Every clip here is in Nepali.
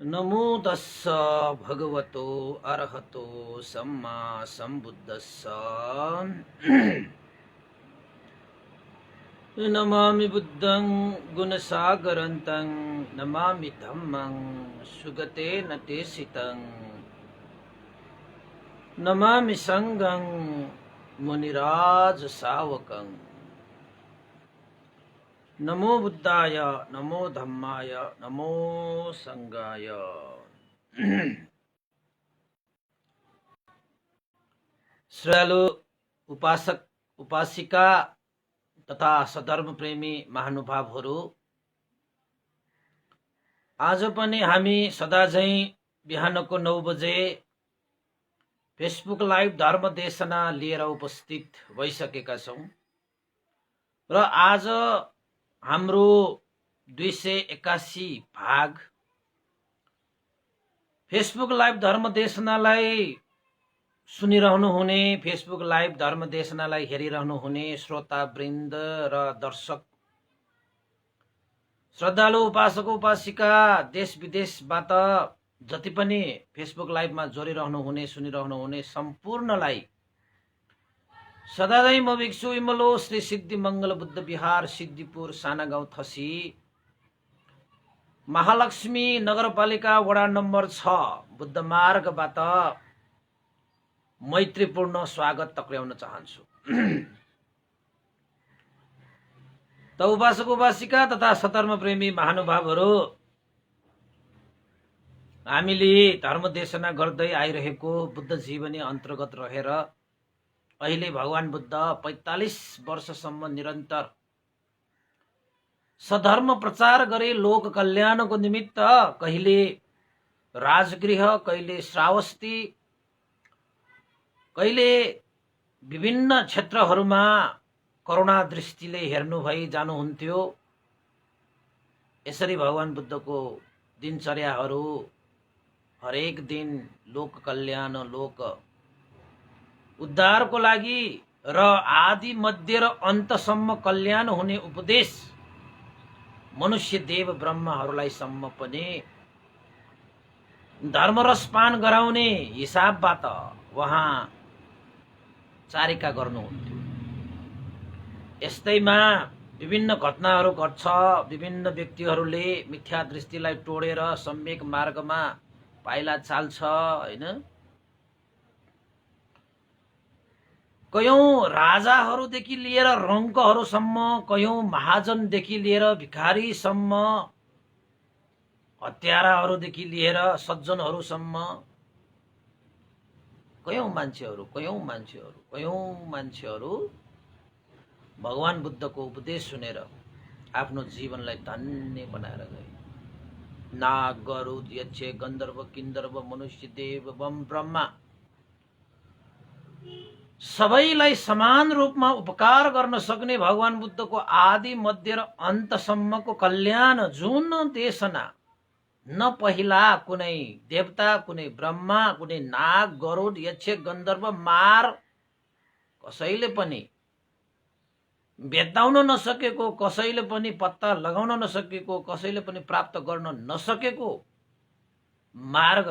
नमो तस्स भगवतो अरहतो सम्मा सम्बुद्धस्स नमामि बुद्धं गुणसागरन्तं नमामि धम्मं सुगतेन तेसितं नमामि संघं मुनिराज सावकं नमो बुद्धाय नमो धम्माय नमो संघाय। श्रद्धालु उपासक उपासिका तथा सधर्म प्रेमी महानुभावहरू, आज पनि हामी सदा झैं बिहानको 9 बजे फेसबुक लाइभ धर्म देशना लिएर उपस्थित भइसकेका छौं र आज हाम्रो 281 भाग फेसबुक लाइभ धर्म देशनालाई सुनिरहनु हुने, फेसबुक लाइभ धर्म देशनालाई हेरिरहनु हुने श्रोता वृन्द र दर्शक श्रद्धालु उपासक उपासिका देश विदेशबाट जति पनि फेसबुक लाइभमा जोडिरहनु हुने सुनिरहनु हुने सम्पूर्णलाई सदाझैं म भिक्षु इमलो श्री सिद्धि मंगल बुद्ध विहार सिद्धिपुर साना गाउँ थसी महालक्ष्मी नगरपालिका वडा नम्बर 6 बुद्ध मार्गबाट मैत्रीपूर्ण स्वागत टक्र्याउन चाहन्छु। त उपासक उपासिका तथा सधर्म प्रेमी महानुभावहरू, हामीले धर्म देशना गर्दै आइरहेको बुद्ध जीवनी अन्तर्गत रहेर अहिले भगवान बुद्ध 45 वर्षसम्म निरन्तर सधर्म प्रचार गरे लोक कल्याणको निमित्त कहिले राजगृह, कहिले श्रावस्ती, कहिले विभिन्न क्षेत्रहरूमा करुणा दृष्टिले हेर्नु भई जानुहुन्थ्यो। यसरी भगवान बुद्धको दिनचर्याहरू हरेक दिन लोक कल्याण, लोक उद्धारको लागि र आदि मध्य र अन्तसम्म कल्याण हुने उपदेश मनुष्य देव ब्रह्महरूलाई सम्म पनि धर्मरस पान गराउने हिसाबबाट उहाँ चारिका गर्नुहुन्थ्यो। यस्तैमा विभिन्न घटनाहरू घट्छ, विभिन्न व्यक्तिहरूले मिथ्या दृष्टिलाई तोडेर सम्यक मार्गमा पाइला चाल्छ हैन। कयौं राजाहरूदेखि लिएर रङ्कहरूसम्म, कयौं महाजनदेखि लिएर भिखारीसम्म, हत्याराहरूदेखि लिएर सज्जनहरूसम्म कयौं मान्छेहरू भगवान बुद्धको उपदेश सुनेर आफ्नो जीवनलाई धन्य बनाएर गए। नाग, गरुड, यक्ष, गन्धर्व, किन्धर्व, मनुष्य देव बम ब्रह्मा सबैलाई समान रूपमा उपकार गर्न सक्ने भगवान बुद्धको आदि मध्य र अन्तसम्मको कल्याण जुन देशना न पहिला कुनै देवता, कुनै ब्रह्मा, कुनै नाग, गरुड, यक्ष, गन्धर्व, मार कसैले पनि भेट्टाउन नसकेको, कसैले पनि पत्ता लगाउन नसकेको, कसैले पनि प्राप्त गर्न नसकेको मार्ग,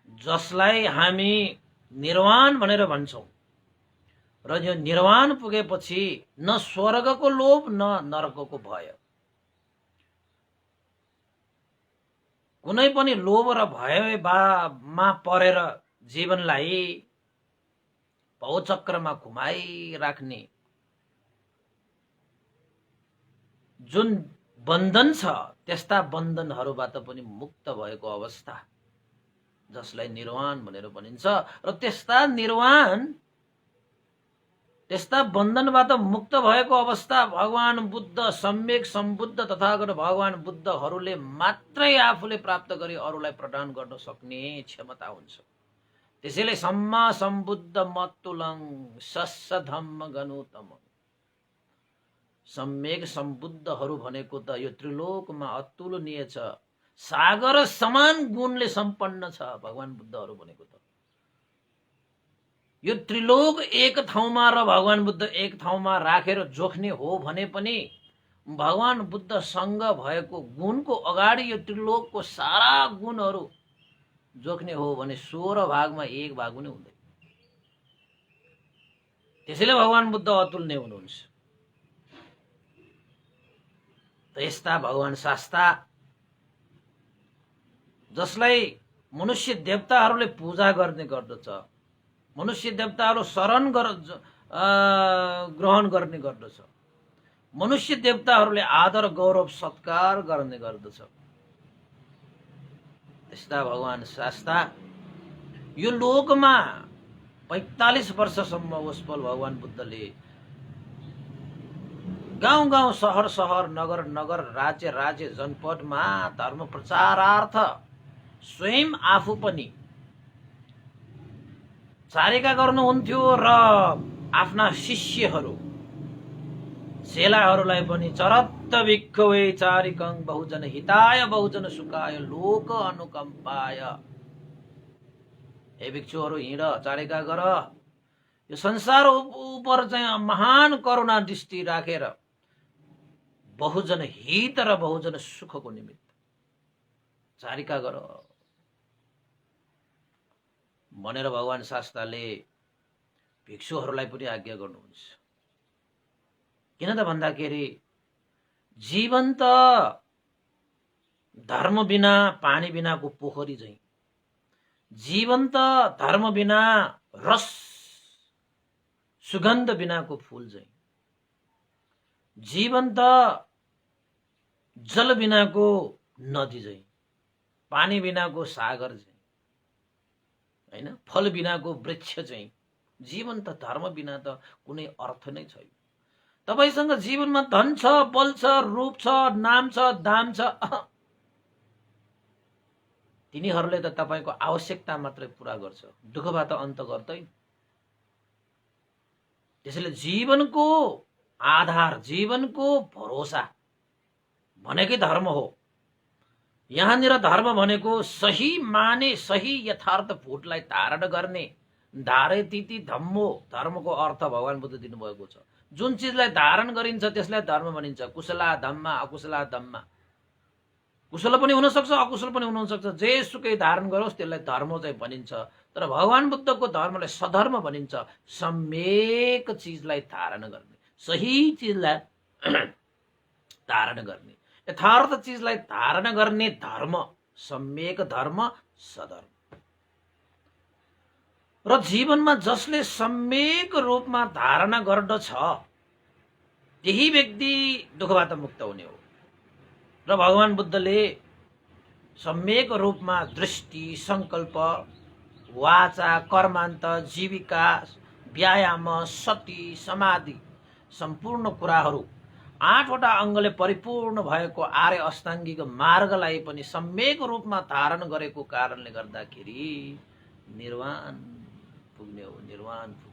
जसलाई हामी निर्वाण भनेर भन्छौं र यो निर्वाण पुगेपछि न स्वर्गको लोभ न नरकको भय, कुनै पनि लोभ र भयमा परेर जीवनलाई भवचक्रमा घुमाइराख्ने जुन बन्धन छ, त्यस्ता बन्धनहरूबाट पनि मुक्त भएको अवस्था जसलाई निर्वाण भनेर भनिन्छ। र त्यस्ता बन्धनबाट मुक्त भएको अवस्था भगवान बुद्ध, सम्यक सम्बुद्ध तथागत भगवान बुद्धहरूले मात्रै आफूले प्राप्त गरी अरूलाई प्रदान गर्न सक्ने क्षमता हुन्छ। त्यसैले सम्मा सम्बुद्ध मतुलं सस्स धम्म गनुतम, सम्यक सम्बुद्धहरू भनेको त यो त्रिलोकमा अतुलनीय छ, सागर समान गुणले सम्पन्न छ भगवान बुद्धहरू भनेको त। यो त्रिलोक एक ठाउँमा र भगवान बुद्ध एक ठाउँमा राखेर जोख्ने हो भने पनि भगवान बुद्धसँग भएको गुणको अगाडि यो त्रिलोकको सारा गुणहरू जोख्ने हो भने 16 भागमा 1 भाग पनि हुँदैन। त्यसैले भगवान बुद्ध अतुल्य हुनुहुन्छ। त यस्ता भगवान शास्ता जसलाई मनुष्य देवताहरूले पूजा गर्ने गर्दछ, मनुष्य देवताहरू शरण ग्रहण गर्ने गर्दछ, मनुष्य देवताहरूले आदर गौरव सत्कार गर्ने गर्दछ, त्यस्ता भगवान शास्ता यो लोकमा 45 वर्षसम्म उसपल भगवान बुद्धले गाउँ गाउँ शहर शहर नगर नगर राज्य राज्य जनपदमा धर्म प्रचारार्थ स्वयं आफू पनि चारिका गर्नुहुन्थ्यो र आफ्ना शिष्यहरू चेलाहरूलाई पनि चरत्त भिक्खवे चारिकं बहुजन हिताय बहुजन सुखाय लोक अनुकम्पाय, हे भिक्षुहरू हिँड, चारिका गर, यो संसार उपर चाहिँ महान करुणा दृष्टि राखेर बहुजन हित र बहुजन सुखको निमित्त चारिका गर भनेर भगवान शास्त्रले भिक्षुहरूलाई पनि आज्ञा गर्नुहुन्छ। किन त भन्दाखेरि जीवन त धर्म बिना पानी बिनाको पोखरी झैं, जीवन त धर्म बिना रस सुगन्ध बिनाको फूल झैं, जीवन त जल बिनाको नदी झैं, पानी बिनाको सागर झैं, हैन, फल बिनाको वृक्ष झैं। जीवन त धर्म बिना त कुनै अर्थ नै छैन। तपाईसँग जीवनमा धन छ, बल छ, रूप छ, नाम छ, दाम छ, तिनीहरूले त तपाईको आवश्यकता मात्रै पूरा गर्छ, दुःखबाट अन्त गर्दैन। त्यसैले जीवनको आधार, जीवनको भरोसा भनेकै धर्म हो। यहाँनिर धर्म भनेको सही माने सही यथार्थ भूतलाई धारण गर्ने, धारेतिति धम्मो, धर्मको अर्थ भगवान बुद्ध दिनुभएको छ। जुन चिजलाई धारण गरिन्छ त्यसलाई धर्म भनिन्छ। कुशला धम्मा अकुशला धम्मा, कुशल पनि हुन सक्छ अकुशल पनि हुन सक्छ, जेसुकै धारण गरोस् त्यसलाई धर्म चाहिँ भनिन्छ। तर भगवान बुद्धको धर्मलाई सधर्म भनिन्छ। सम्यक चिजलाई धारण गर्ने, सही चिजलाई धारण गर्ने, यथार्थ चिजलाई धारण गर्ने धर्म, सम्यक धर्म, सधर्म। र जीवनमा जसले सम्यक रूपमा धारणा गर्दछ त्यही व्यक्ति दुःखबाट मुक्त हुने हो। र भगवान बुद्धले सम्यक रूपमा दृष्टि, संकल्प, वाचा, कर्मान्त, जीविका, व्यायाम, सती, समाधि सम्पूर्ण कुराहरू 8 वटा अङ्गले परिपूर्ण भएको आर्य अष्टाङ्गिक मार्गलाई पनि सम्यक रूपमा धारण गरेको कारणले गर्दाखेरि निर्वाण पुग्ने हो, निर्वाण पुग्ने।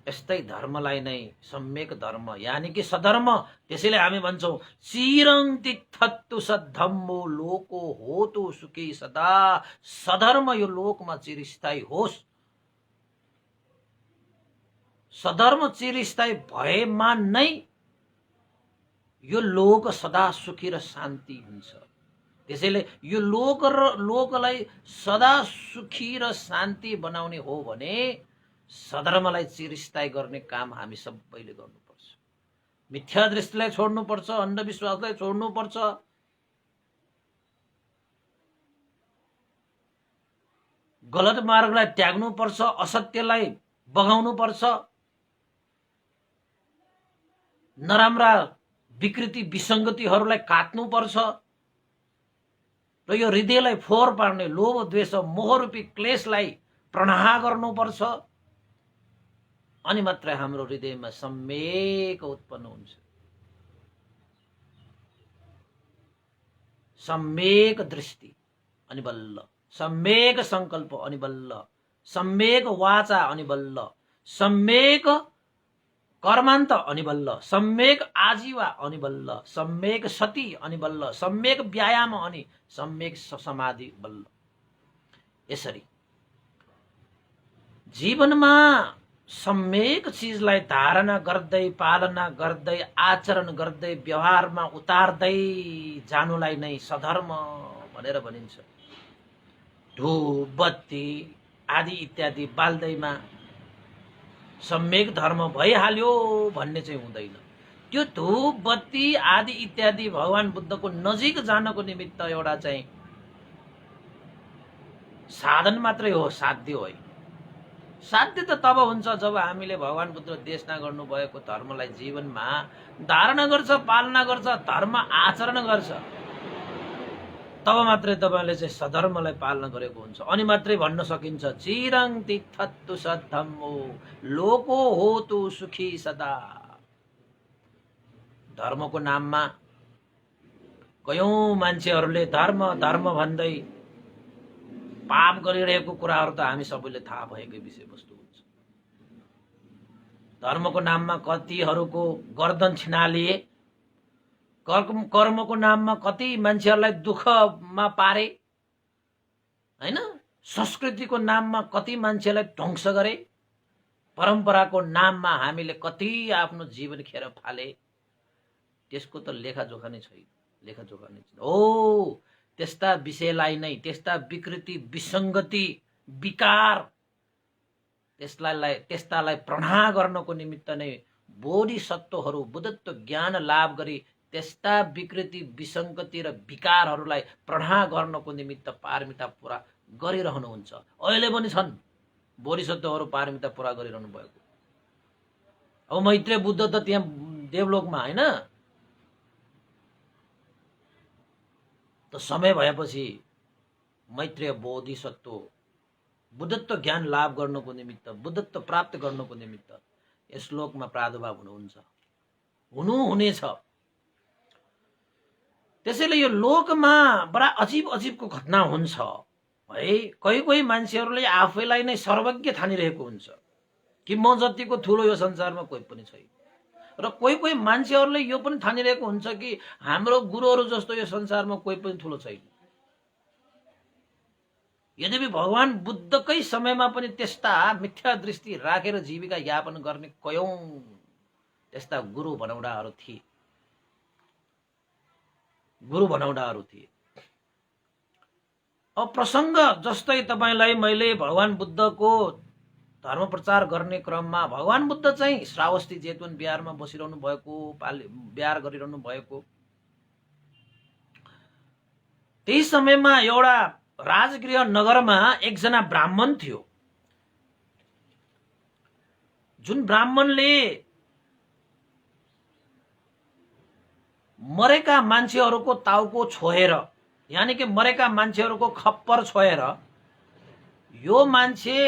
यस्तै धर्मलाई नै सम्यक धर्म यानि कि सधर्म, त्यसैले हामी भन्छौं चिरं तिष्ठतु सद्धम्मो लोको होतु सुखी सदा। सधर्म यो लोकमा चिरस्थायी होस्। सधर्म चिरस्थायी भएमा नै यो लोक सदा सुखी र शान्ति हुन्छ। त्यसैले यो लोकलाई सदा सुखी र शान्ति बनाउने हो भने सधर्मलाई चिरस्थायी गर्ने काम हामी सबैले गर्नुपर्छ। मिथ्या दृष्टिलाई छोड्नुपर्छ, अन्धविश्वासलाई छोड्नुपर्छ, गलत मार्गलाई त्याग्नुपर्छ, असत्यलाई बगाउनुपर्छ, नराम्रा विकृति विसङ्गतिहरूलाई काट्नुपर्छ र यो हृदयलाई फोहोर पार्ने लोभ द्वेष मोहरूपी क्लेशलाई प्रणाम गर्नुपर्छ। अनि मात्रै हाम्रो हृदयमा सम्यक उत्पन्न हुन्छ। सम्यक दृष्टि अनि बल्ल, सम्यक संकल्प अनि बल्ल, सम्यक वाचा अनि बल्ल, सम्यक कर्मान्त अनि बल्ल, सम्यक आजीवा अनि बल्ल, सम्यक सती अनि बल्ल, सम्यक व्यायाम अनि सम्यक समाधि बल्ल। यसरी जीवनमा सम्यक चिजलाई धारणा गर्दै पालना गर्दै आचरण गर्दै व्यवहारमा उतार्दै जानुलाई नै सधर्म भनेर भनिन्छ। धूप बत्ती आदि इत्यादि बाल्दैमा सम्यक धर्म भइहाल्यो भन्ने चाहिँ हुँदैन। त्यो धूप बत्ती आदि इत्यादि भगवान बुद्धको नजिक जानको निमित्त एउटा चाहिँ साधन मात्रै हो, साध्य होइन। साध्य त तब हुन्छ जब हामीले भगवान बुद्ध देशना गर्नुभएको धर्मलाई जीवनमा धारणा गर्छ, पालना गर्छ, धर्म आचरण गर्छ। तब मात्रै तपाईले चाहिँ सधर्मलाई पालना गरेको हुन्छ। अनि मात्रै भन्न सकिन्छ चिरं तिष्ठतु सद्धम्मो लोको होतु सुखी सदा। धर्मको नाममा कयौं मान्छेहरूले धर्म धर्म भन्दै पाप गरिरहेको कुराहरू त हामी सबैले थाहा भएकै विषयवस्तु हुन्छ। धर्मको नाममा कतिहरूको गर्दन छिनालिए, कर्मको नाममा कति मान्छेहरूलाई दुःखमा पारे, हैन? संस्कृतिको नाममा कति मान्छेलाई ध्वंस गरे, परम्पराको नाममा हामीले कति आफ्नो जीवन खेर फाले। त्यसको त लेखाजोखा नै छैन, लेखाजोखा नै छैन। हो त्यस्ता विषयलाई नै, त्यस्ता विकृति विसङ्गति विकार त्यस्तालाई प्रणाम गर्नको निमित्त नै बोधिसत्वहरू बुद्धत्व ज्ञान लाभ गरी त्यस्ता विकृति विसङ्गति र विकारहरूलाई प्रणाम गर्नको निमित्त पारमिता पूरा गरिरहनुहुन्छ। अहिले पनि छन् बोधिसत्वहरू पारमिता पूरा गरिरहनु भएको। अब मैत्रेय बुद्ध त त्यहाँ देवलोकमा हैन, त समय भएपछि मैत्रेय बोधिसत्व बुद्धत्व ज्ञान लाभ गर्नको निमित्त, बुद्धत्व प्राप्त गर्नको निमित्त यस लोकमा प्रादुर्भाव हुनेछ। त्यसैले यो लोकमा बडा अजीब अजीबको घटना हुन्छ है। कोही मान्छेहरूले आफैलाई नै सर्वज्ञ ठानिरहेको हुन्छ कि म जतिको ठुलो यो संसारमा कोही पनि छैन। र कोही मान्छेहरूले यो पनि ठानिरहेको हुन्छ कि हाम्रो गुरुहरू जस्तो यो संसारमा कोही पनि ठुलो छैन। यद्यपि भगवान बुद्धकै समयमा पनि त्यस्ता मिथ्या दृष्टि राखेर जीविका यापन गर्ने कयौं त्यस्ता गुरु बनौडाहरू थिए। अब प्रसङ्ग जस्तै तपाईलाई मैले भगवान बुद्धको धर्म प्रचार गर्ने क्रममा भगवान बुद्ध चाहिँ श्रावस्ती जेतवन बिहारमा बसिरहनु भएको, बिहार गरिरहनु भएको, त्यही समयमा एउटा राजगृह नगरमा एकजना ब्राह्मण थियो। जुन ब्राह्मणले मरेका मान्छेहरूको टाउको छोएर, यानी कि मरेका मान्छेहरूको खप्पर छोएर, यो मान्छे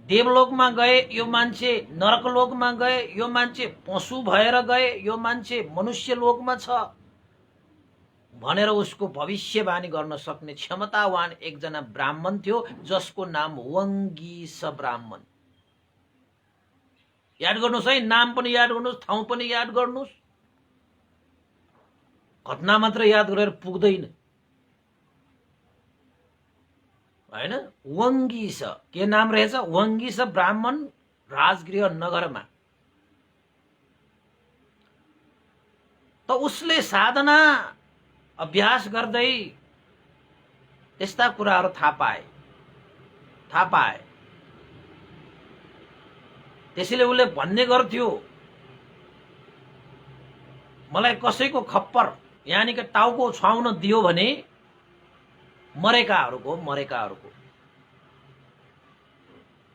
देवलोकमा गए, यो मान्छे नरकलोकमा गए, यो मान्छे पशु भएर गए, यो मान्छे मनुष्य लोकमा छ भनेर उसको भविष्यवाणी गर्न सक्ने क्षमतावान एकजना ब्राह्मण थियो, जसको नाम वंगीस ब्राह्मण। याद गर्नुस् है, नाम पनि याद गर्नुस्, ठाउँ पनि याद गर्नुस्। घटना मात्र याद गरेर पुग्दैन हैन। वंगीस के नाम रहेछ? वंगीस ब्राह्मण राजगृह नगरमा। त उसले साधना अभ्यास गर्दै त्यस्ता कुराहरू थाहा पाए। त्यसैले उसले भन्ने गर्थ्यो, मलाई कसैको खप्पर यानी कि टाउको छुवाउन दियो भने मरेकाहरूको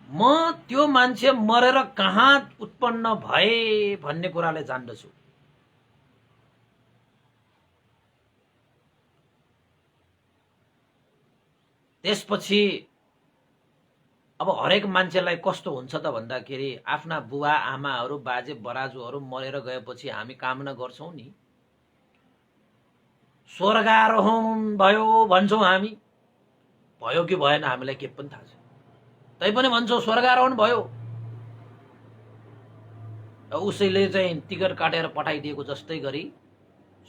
म त्यो मान्छे मरेर कहाँ उत्पन्न भए भन्ने कुराले जान्दछु। त्यसपछि अब हरेक मान्छेलाई कस्तो हुन्छ त भन्दाखेरि आफ्ना बुवा आमाहरू बाजे बराजुहरू मरेर गएपछि हामी कामना गर्छौं नि, स्वर्गारोहण भयो भन्छौं हामी। भयो कि भएन हामीलाई के पनि थाहा छैन, तैपनि भन्छौं स्वर्गारोहण भयो। उसैले चाहिँ टिकट काटेर पठाइदिएको जस्तै गरी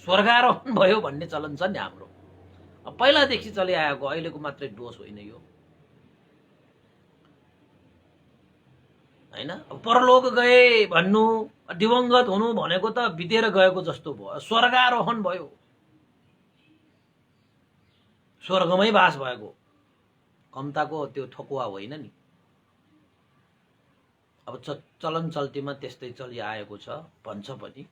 स्वर्गारोहण भयो भन्ने चलन छ नि हाम्रो। पहिलादेखि चलिआएको, अहिलेको मात्रै दोष होइन यो। हैन। परलोक गए भन्नु, दिवंगत हुनु भनेको त बितेर गएको जस्तो भयो। स्वर्गारोहण भयो, स्वर्गमै बास भएको, कम्ताको त्यो ठोकुवा होइन नि। अब चलन चल्तीमा त्यस्तै चलिआएको छ भन्छ पनि।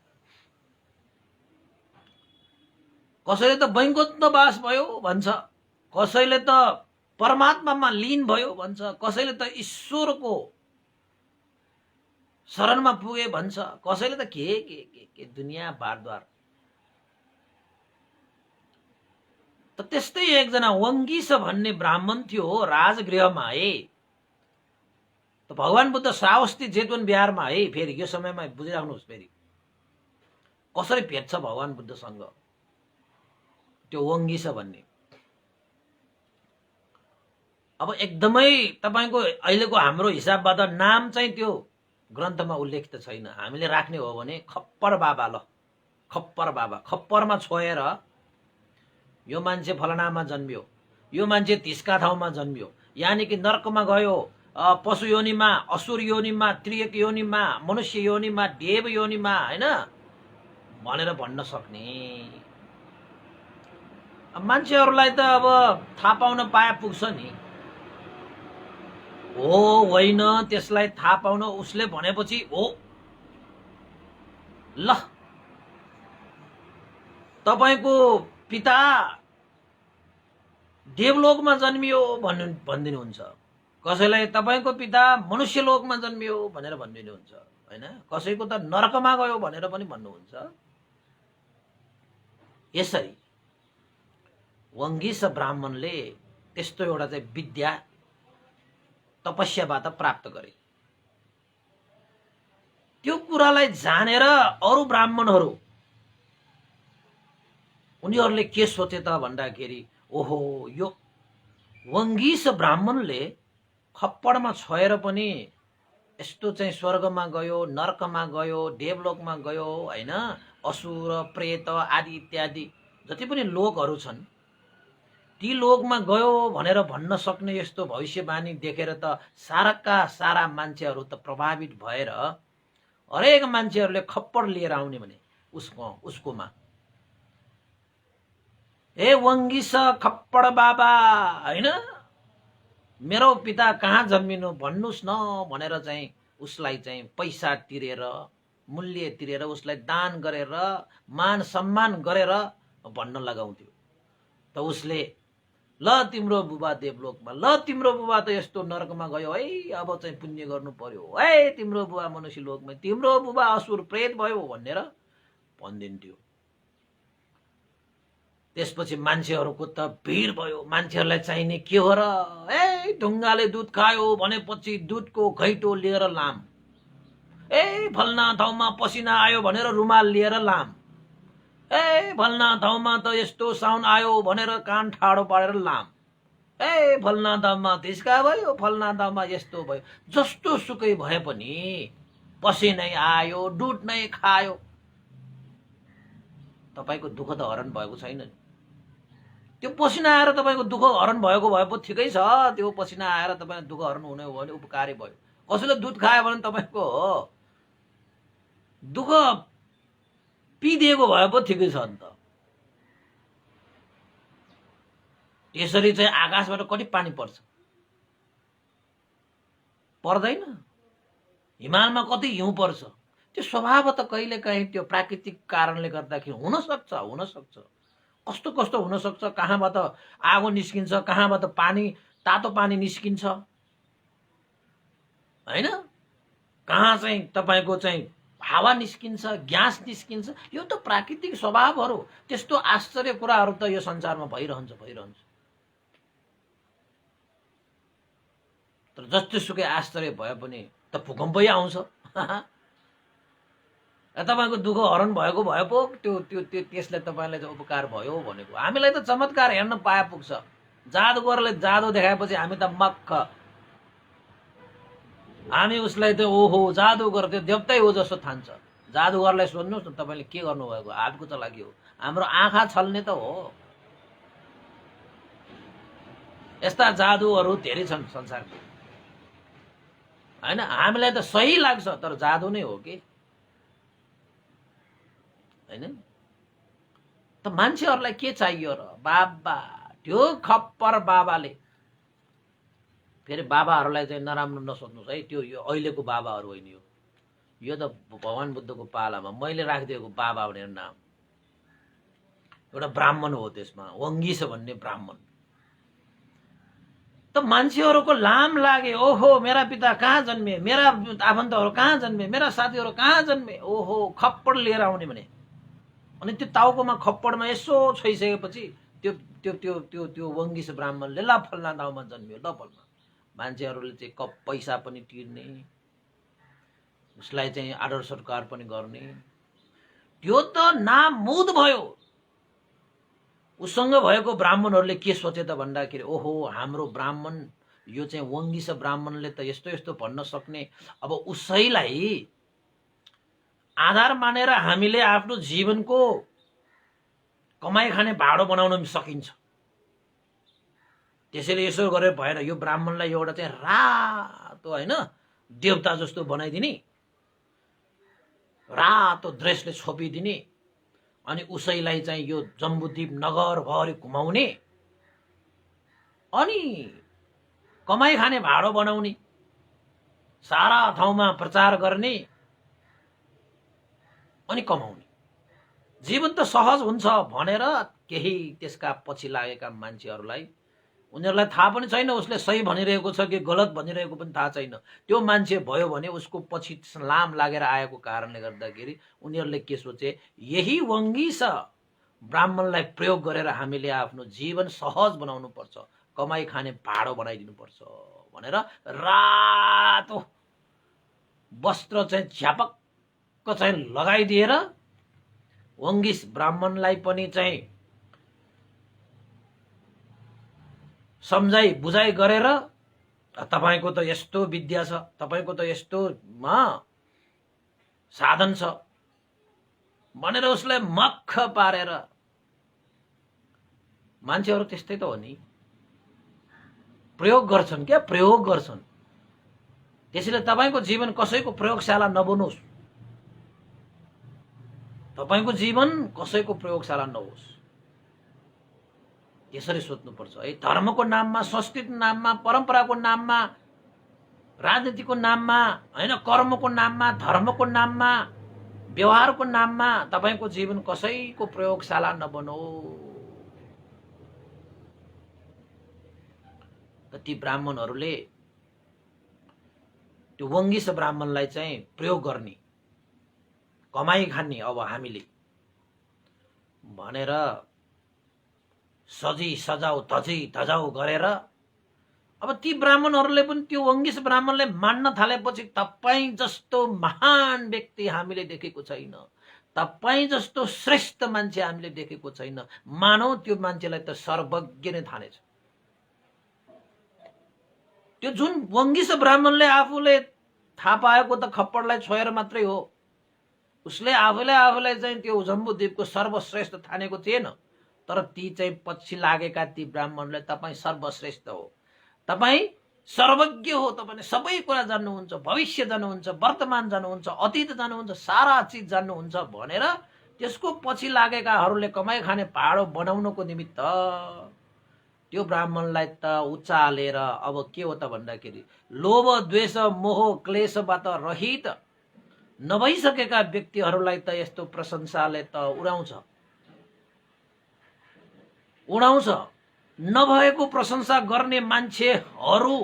कसैले त वैकुण्ठवास भयो भन्छ, कसैले त परमात्मामा लीन भयो भन्छ, कसैले त ईश्वरको शरणमा पुगे भन्छ, कसैले त के दुनियाँ बारद्वार। त त्यस्तै एकजना वंगीस भन्ने ब्राह्मण थियो, राजगृहमा आए। त भगवान बुद्ध श्रावस्ती जेतवन बिहारमा है। फेरि यो समयमा बुझिराख्नुहोस्, फेरि कसरी भेट्छ भगवान बुद्धसँग त्यो वंगीस भन्ने। अब एकदमै तपाईको अहिलेको हाम्रो हिसाबबाट नाम चाहिँ त्यो ग्रन्थमा उल्लेखित छैन। हामीले राख्ने हो भने खप्पर बाबा, ल खप्पर बाबा, खप्परमा छोएर यो मान्छे फलनामा जन्मियो, यो मान्छे तिसका ठाउँमा जन्मियो, यानि कि नर्कमा गयो, पशु योनिमा, असुर योनिमा, त्रियक योनिमा, मनुष्य योनिमा, देव योनिमा, हैन भनेर भन्न सक्ने। मान्छेहरूलाई त अब थाहा पाउन पाए पुग्छ नि, हो होइन त्यसलाई थाहा पाउन उसले भनेपछि हो। ल तपाईको पिता देवलोकमा जन्मियो भनिदिनुहुन्छ, कसैलाई तपाईको पिता मनुष्य लोकमा जन्मियो भनेर भनिदिनुहुन्छ, हैन। कसैको त नरकमा गयो भनेर पनि भन्नुहुन्छ। यसरी वंगीस ब्राह्मणले त्यस्तो एउटा चाहिँ विद्या तपस्याबाट प्राप्त गरे। त्यो कुरालाई जानेर अरु ब्राह्मणहरू उनीहरूले के सोचे त भन्दाखेरि, ओहो यो वंगीस ब्राह्मणले खप्पडमा छोएर पनि यस्तो चाहिँ स्वर्गमा गयो, नर्कमा गयो, देवलोकमा गयो, हैन, असुर प्रेत आदि इत्यादि जति पनि लोकहरू छन् ती लोकमा गयो भनेर भन्न सक्ने यस्तो भविष्यवाणी देखेर त साराका सारा मान्छेहरू त प्रभावित भएर हरेक मान्छेहरूले खप्पड लिएर आउने भने उसकोमा, ए वंगीस खप्पड बाबा, हैन मेरो पिता कहाँ जन्मिनु भन्नुस् न भनेर चाहिँ उसलाई चाहिँ पैसा तिरेर, मूल्य तिरेर, उसलाई दान गरेर, मान सम्मान गरेर भन्न लगाउँथ्यो। त उसले ल तिम्रो बुबा देवलोकमा, ल तिम्रो बुबा त यस्तो नरकमा गयो है, अब चाहिँ पुण्य गर्नु पर्यो है, तिम्रो बुबा मनुष्य लोकमा, तिम्रो बुबा असुर प्रेत भयो भनेर भनिदिन्थ्यो। त्यसपछि मान्छेहरूको त भिड भयो। मान्छेहरूलाई चाहिने के हो र, ए ढुङ्गाले दुध खायो भनेपछि दुधको घैटो लिएर लाम, ए फलना ठाउँमा पसिना आयो भनेर रुमाल लिएर लाम, ए फलना ठाउँमा त यस्तो साउन आयो भनेर कान ठाडो पारेर लाम, ए फलना ठाउँमा तिस्का भयो, फलना ठाउँमा यस्तो भयो। जस्तो सुकै भए पनि पसिनै आयो, दुध नै खायो, तपाईको दुःख त हरण भएको छैन नि। त्यो पसिना आएर तपाईको दुःख हरण भएको भए पो ठिकै छ। त्यो पसिना आएर तपाईको दुःख हरण हुने हो भने उपकारी भयो। कसैले दुध खायो भने तपाईको दुःख पिदिएको भए पो ठिकै छ नि त। यसरी चाहिँ आकाशबाट कति पानी पर्छ, पर्दैन। हिमालमा कति हिउँ पर्छ, त्यो स्वभाव त कहिले काहीँ त्यो प्राकृतिक कारणले गर्दाखेरि हुन सक्छ। कस्तो कस्तो हुन सक्छ, कहाँबाट आगो निस्किन्छ, कहाँबाट पानी, तातो पानी निस्किन्छ, हैन, कहाँ चाहिँ तपाईको चाहिँ हावा निस्किन्छ, ग्यास निस्किन्छ। यो त प्राकृतिक स्वभावहरू। त्यस्तो आश्चर्य कुराहरू त यो संसारमा भइरहन्छ। तर जतिसुकै आश्चर्य भए पनि त भूकम्पै आउँछ। तपाईको दुःख हरण भएको भए पो त्यसले तपाईलाई चाहिँ उपकार भयो भनेको। हामीलाई त चमत्कार हेर्न पाए पुग्छ। जादुगरले जादु देखाएपछि हामी त मक्ख, हामी उसलाई त ओहो जादुगर त्यो देवतै हो जस्तो ठान्छ। जादुगरलाई सोध्नुहोस् न तपाईले के गर्नु भएको, हातको त लागि हो, हाम्रो आँखा छल्ने त हो। यस्ता जादुहरू धेरै छन् संसारमा। हैन। हामीलाई त सही लाग्छ, तर जादु नै हो कि हैन। त मान्छेहरूलाई के चाहियो र? बाबा, त्यो खप्पर बाबाले, फेरि बाबाहरूलाई चाहिँ नराम्रो नसोच्नुहोस् है, त्यो यो अहिलेको बाबाहरू होइन, यो त भगवान बुद्धको पालामा मैले राखिदिएको बाबा भनेर नाम। एउटा ब्राह्मण हो, त्यसमा वङ्गिस भन्ने ब्राह्मण। त मान्छेहरूको लाम लागे, ओहो मेरा पिता कहाँ जन्मे, मेरा आफन्तहरू कहाँ जन्मे, मेरा साथीहरू कहाँ जन्मे, ओहो खप्पड लिएर आउने भने। अनि त्यो टाउकोमा खप्पडमा यसो छोइसकेपछि त्यो त्यो त्यो त्यो त्यो वङ्गिस ब्राह्मणले ल फल्ना ठाउँमा जन्मियो, ल फल्ना। मान्छेहरूले चाहिँ पैसा पनि तिर्ने, उसलाई चाहिँ आदर सत्कार पनि गर्ने। त्यो त नामुद भयो। उसँग भएको ब्राह्मणहरूले के सोचे त भन्दाखेरि, ओहो हाम्रो ब्राह्मण यो चाहिँ वङ्गिस ब्राह्मणले त यस्तो यस्तो भन्न सक्ने, अब उसैलाई आधार मानेर हामीले आफ्नो जीवनको कमाइ खाने भाडो बनाउन सकिन्छ। त्यसैले यसो गरेर भएन, यो ब्राह्मणलाई एउटा चाहिँ रातो हैन देवता जस्तो बनाइदिने, रातो ड्रेसले छोपिदिने, अनि उसैलाई चाहिँ यो जम्बुद्वीप नगरभरि घुमाउने, अनि कमाइ खाने भाडो बनाउने, सारा ठाउँमा प्रचार गर्ने, अनि कमाउने। जीवन त सहज हुन्छ भनेर केही त्यसका पछि लागेका मान्छेहरूलाई, उनीहरूलाई थाहा पनि छैन उसले सही भनिरहेको छ कि गलत भनिरहेको पनि थाहा छैन। त्यो मान्छे भयो भने उसको पछि लाम लागेर आएको कारणले गर्दाखेरि उनीहरूले के सोचे, यही वङ्गिस ब्राह्मणलाई प्रयोग गरेर हामीले आफ्नो जीवन सहज बनाउनु पर्छ, कमाइ खाने भाडो बनाइदिनु पर्छ भनेर रातो वस्त्र चाहिँ झ्यापक्क चाहिँ लगाइदिएर वङ्गिस ब्राह्मणलाई पनि चाहिँ सम्झाइ बुझाइ गरेर, तपाईको त यस्तो विद्या छ, तपाईको त यस्तो साधन छ भनेर उसलाई मक्ख पारेर। मान्छेहरू त्यस्तै त हो नि, प्रयोग गर्छन् क्या, प्रयोग गर्छन्। त्यसैले तपाईको जीवन कसैको प्रयोगशाला नबनोस्, तपाईको जीवन कसैको प्रयोगशाला नहोस्, यसरी सोच्नुपर्छ है। धर्मको नाममा, संस्कृतिको नाममा, परम्पराको नाममा, राजनीतिको नाममा हैन, कर्मको नाममा, धर्मको नाममा, व्यवहारको नाममा तपाईको जीवन कसैको प्रयोगशाला नबनो। ती ब्राह्मणहरूले त्यो वङ्गिस ब्राह्मणलाई चाहिँ प्रयोग गर्ने, कमाई खाने अब हामीले भनेर सजी सजाउ धजी धजाउ गरेर, अब ती ब्राह्मणहरूले पनि त्यो वङ्गिस ब्राह्मणलाई मान्न थालेपछि तपाईँ जस्तो महान व्यक्ति हामीले देखेको छैन, तपाईँ जस्तो श्रेष्ठ मान्छे हामीले देखेको छैन, मानौ त्यो मान्छेलाई त सर्वज्ञ नै ठानेछ। त्यो जुन वङ्गिस ब्राह्मणले आफूले थाहा पाएको त खप्पडलाई छोएर मात्रै हो, उसले आफूलाई चाहिँ त्यो जम्बुद्वीपको सर्वश्रेष्ठ ठानेको थिएन। तर ती चाहिँ पछि लागेका ती ब्राह्मणले तपाईँ सर्वश्रेष्ठ हो, तपाईँ सर्वज्ञ हो, तपाईँले सबै कुरा जान्नुहुन्छ, भविष्य जान्नुहुन्छ, वर्तमान जान्नुहुन्छ, अतीत जान्नुहुन्छ, सारा चिज जान्नुहुन्छ भनेर त्यसको पछि लागेकाहरूले कमाइ खाने भाडो बनाउनको निमित्त त्यो ब्राह्मणलाई त उचालेर अब के हो त भन्दाखेरि लोभ द्वेष मोह क्लेशबाट रहित नभइसकेका व्यक्तिहरूलाई त यस्तो प्रशंसाले त उडाउँछ। नभएको प्रशंसा गर्ने मान्छेहरू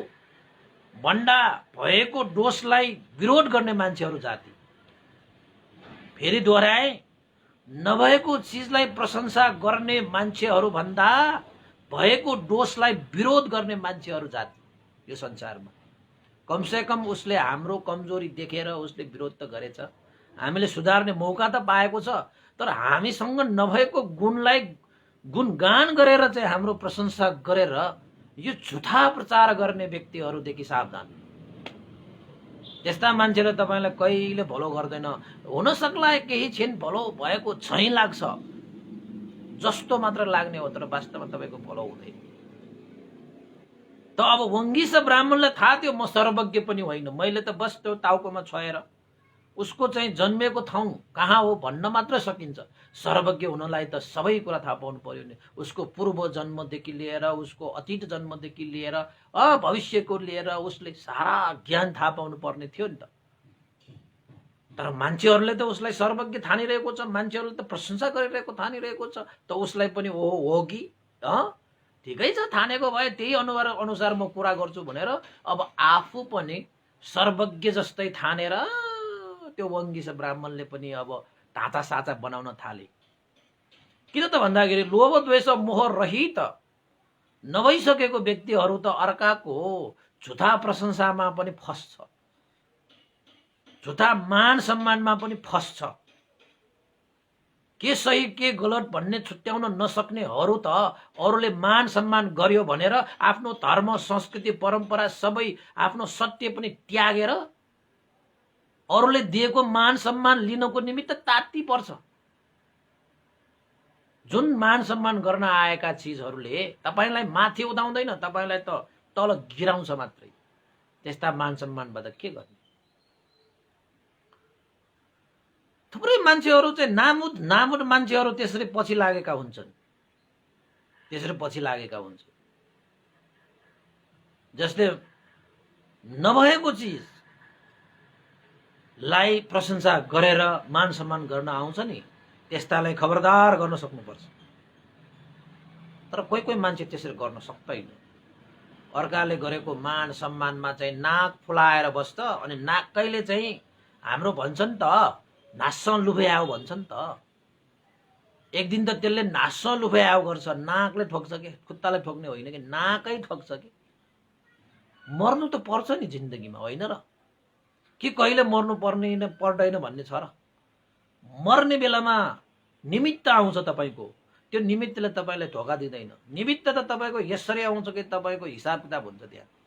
भन्दा भएको दोषलाई विरोध गर्ने मान्छेहरू जाति। फेरि दोहोऱ्याए, नभएको चिजलाई प्रशंसा गर्ने मान्छेहरू भन्दा भएको दोषलाई विरोध गर्ने मान्छेहरू जाति यो संसारमा। कमसे कम उसले हाम्रो कमजोरी देखेर उसले विरोध त गरेछ, हामीले सुधार्ने मौका त पाएको छ, तर हामीसँग नभएको गुणलाई गुणगान गरेर चाहिँ हाम्रो प्रशंसा गरेर यो झुठा प्रचार गर्ने व्यक्तिहरूदेखि सावधान। त्यस्ता मान्छेले तपाईलाई कहिले भलो गर्दैन। हुन सक्ला केही क्षण भलो भएको झैं लाग्छ जस्तो मात्र लाग्ने हो, तर वास्तवमा तपाईको भलो हुँदैन। त अब वङ्गिस ब्राह्मणलाई थाहा थियो म सर्वज्ञ पनि होइन, मैले त बस त्यो टाउकोमा छोएर उसको चाहिँ जन्मेको ठाउँ कहाँ हो भन्न मात्र सकिन्छ। सर्वज्ञ हुनलाई त सबै कुरा थाहा पाउनु पर्यो नि, उसको पूर्व जन्मदेखि लिएर उसको अतीत जन्मदेखि लिएर भविष्यको लिएर उसले सारा ज्ञान थाहा पाउनु पर्ने थियो नि त। तर मान्छेहरूले त उसलाई सर्वज्ञ ठानिरहेको छ, मान्छेहरूले त प्रशंसा गरिरहेको ठानिरहेको छ, त उसलाई पनि ओ हो कि ठिकै छ ठानेको भए त्यही अनुसार म कुरा गर्छु भनेर अब आफू पनि सर्वज्ञ जस्तै ठानेर त्यो वङ्गिस ब्राह्मणले पनि अब ढाँचा साचा बनाउन थाले। किन त भन्दाखेरि लोभ द्वेष मोह रहित नभइसकेको व्यक्तिहरू त अर्काको झुठा प्रशंसामा पनि फस्छ, झुठा मान सम्मानमा पनि फस्छ। के सही के गलत भन्ने छुट्याउन नसक्नेहरू त अरूले मान सम्मान गर्यो भनेर आफ्नो धर्म संस्कृति परम्परा सबै आफ्नो सत्य पनि त्यागेर अरूले दिएको मान सम्मान लिनको निमित्त तात्ती पर्छ। जुन मान सम्मान गर्न आएका चिजहरूले तपाईलाई माथि उठाउँदैन, तपाईलाई त तल गिराउँछ मात्रै। त्यस्ता मान सम्मानबाट के गर्ने? थुप्रै मान्छेहरू चाहिँ नामुद मान्छेहरू त्यसरी पछि लागेका हुन्छन्, त्यसरी पछि लागेका हुन्छन्। जसले नभएको चिजलाई प्रशंसा गरेर मान सम्मान गर्न आउँछ नि, त्यस्तालाई खबरदार गर्न सक्नुपर्छ। तर कोही कोही मान्छे त्यसरी गर्न सक्दैन। अर्काले गरेको मान सम्मानमा चाहिँ नाक फुलाएर बस्छ, अनि नाकैले चाहिँ हाम्रो भन्छन् त नास्स लुफे आऊ भन्छन् त। एक दिन त त्यसले नास्स लुफे आऊ गर्छ, नाकले ठोक्छ कि, खुट्टाले ठोक्ने होइन कि, नाकै ठोक्छ कि। मर्नु त पर्छ नि जिन्दगीमा, होइन र? कि कहिले मर्नु पर्दैन भन्ने छ र? मर्ने बेलामा निमित्त आउँछ तपाईको, त्यो निमित्तले तपाईलाई धोका दिँदैन। निमित्त त तपाईको यसरी आउँछ कि तपाईको हिसाब किताब हुन्छ। त्यहाँ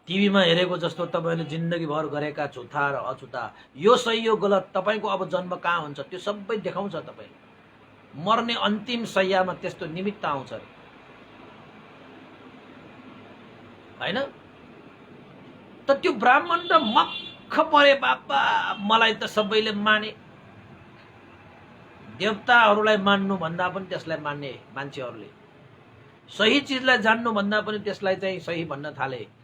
टिभीमा हेरेको जस्तो तपाईले जिन्दगीभर गरेका झुठा र अछुता, यो सही यो गलत, तपाईको अब जन्म कहाँ हुन्छ त्यो सबै देखाउँछ तपाईले। मर्ने अन्तिम शय्यामा त्यस्तो निमित्त आउँछ हैन? त त्यो ब्राह्मण त मक्ख परे, बाबा मलाई त सबैले माने। देवताहरूलाई मान्नु भन्दा पनि त्यसलाई मान्ने मान्छेहरूले, सही चिजलाई जान्नु भन्दा पनि त्यसलाई चाहिँ सही भन्न थाले।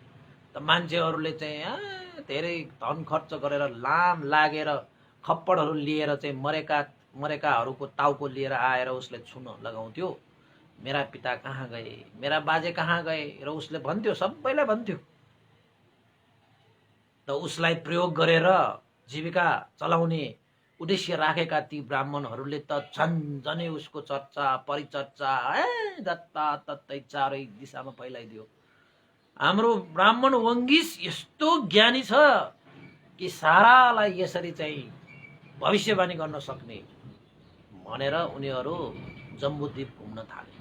त मान्छेहरूले चाहिँ धेरै धन खर्च गरेर लाम लागेर खप्पडहरू लिएर चाहिँ मरेकाहरूको टाउको लिएर आएर उसले छुन लगाउँथ्यो, मेरा पिता कहाँ गए, मेरा बाजे कहाँ गए, र उसले भन्थ्यो, सबैलाई भन्थ्यो। त उसलाई प्रयोग गरेर जीविका चलाउने उद्देश्य राखेका ती ब्राह्मणहरूले त झन्झनै उसको चर्चा परिचर्चा जताततै चारै दिशामा फैलाइदियो। हाम्रो ब्राह्मण वङ्गिस यस्तो ज्ञानी छ कि सारालाई यसरी चाहिँ भविष्यवाणी गर्न सक्ने भनेर उनीहरू जम्बुद्वीप घुम्न थाले,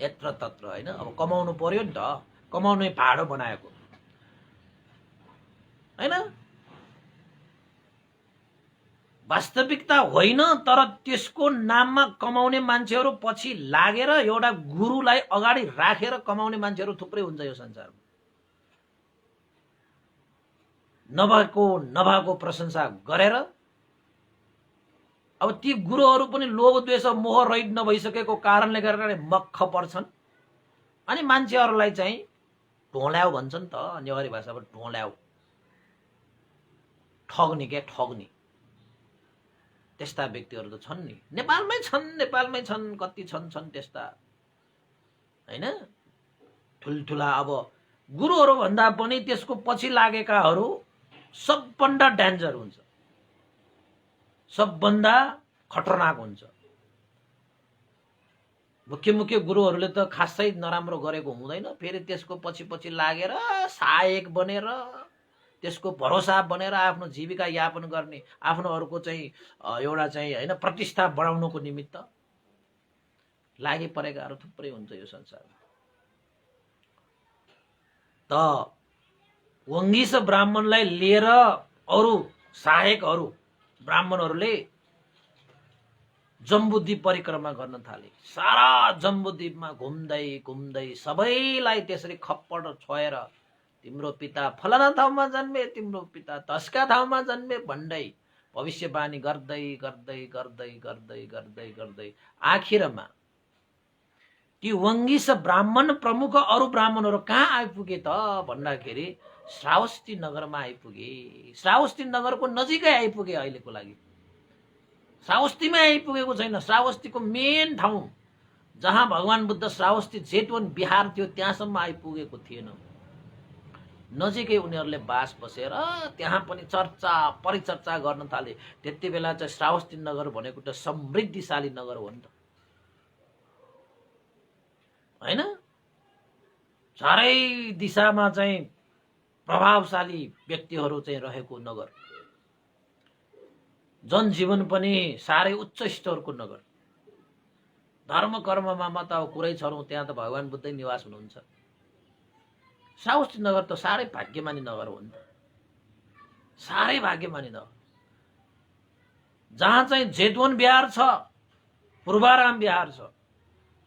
यत्र तत्र, होइन? अब कमाउनु पर्यो नि त, कमाउने भाडो बनाएको हैन? वास्तविकता होइन, तर त्यसको नाममा कमाउने मान्छेहरू पछि लागेर एउटा गुरुलाई अगाडि राखेर कमाउने मान्छेहरू थुप्रै हुन्छ यो संसारमा। नभएको प्रशंसा गरेर अब ती गुरुहरू पनि लोभ द्वेष मोह रहित नभइसकेको कारणले गर्दा मक्ख पर्छन्, अनि मान्छेहरूलाई चाहिँ ढोल्याउ भन्छन् त नेवारी भाषाबाट, ढोल्याउ, ठग्ने क्या, ठग्ने। त्यस्ता व्यक्तिहरू त छन् नि, नेपालमै छन्, कति छन् त्यस्ता, हैन? ठुल्ठुला अब गुरुहरू भन्दा पनि त्यसको पछि लागेकाहरू सबभन्दा डेन्जर हुन्छ, सबभन्दा खतरनाक हुन्छ। मुख्य गुरुहरूले त खासै नराम्रो गरेको हुँदैन, फेरि त्यसको पछि लागेर सहायक बनेर त्यसको भरोसा बनेर आफ्नो जीविका यापन गर्ने, आफ्नो अरूको चाहिँ एउटा चाहिँ होइन प्रतिष्ठा बढाउनको निमित्त लागि परेकाहरू थुप्रै हुन्छ यो संसारमा। त वङ्गिस ब्राह्मणलाई लिएर अरू सहायकहरू ब्राह्मणहरूले जम्बुद्वीप परिक्रमा गर्न थाले। सारा जम्बुद्वीपमा घुम्दै घुम्दै सबैलाई त्यसरी खप्पड छोएर तिम्रो पिता फलाना ठाउँमा जन्मे, तिम्रो पिता तस्का ठाउँमा जन्मे भन्दै भविष्यवाणी गर्दै गर्दै गर्दै गर्दै गर्दै गर्दै आखिरमा ती वङ्गिस ब्राह्मण प्रमुख अरू ब्राह्मणहरू कहाँ आइपुगे त भन्दाखेरि श्रावस्ती नगरमा आइपुगे। श्रावस्ती नगरको नजिकै आइपुगे। अहिलेको लागि श्रावस्तीमै आइपुगेको छैन। श्रावस्तीको मेन ठाउँ जहाँ भगवान बुद्ध श्रावस्ती जेतवन बिहार थियो त्यहाँसम्म आइपुगेको थिएन। नजिकै उनीहरूले बास बसेर त्यहाँ पनि चर्चा परिचर्चा गर्न थाले। त्यति बेला चाहिँ श्रावस्ती नगर भनेको त समृद्धिशाली नगर हो नि त, हैन? चारै दिशामा चाहिँ प्रभावशाली व्यक्तिहरू चाहिँ रहेको नगर, जनजीवन पनि साह्रै उच्च स्तरको नगर। धर्म कर्ममा म त कुरै छरौँ, त्यहाँ त भगवान बुद्धै निवास हुनुहुन्छ। श्रावस्ती नगर त साह्रै भाग्यमानी नगर हो नि त, साह्रै भाग्यमानी नगर, जहाँ चाहिँ जेतवन बिहार छ, पूर्वाराम बिहार छ,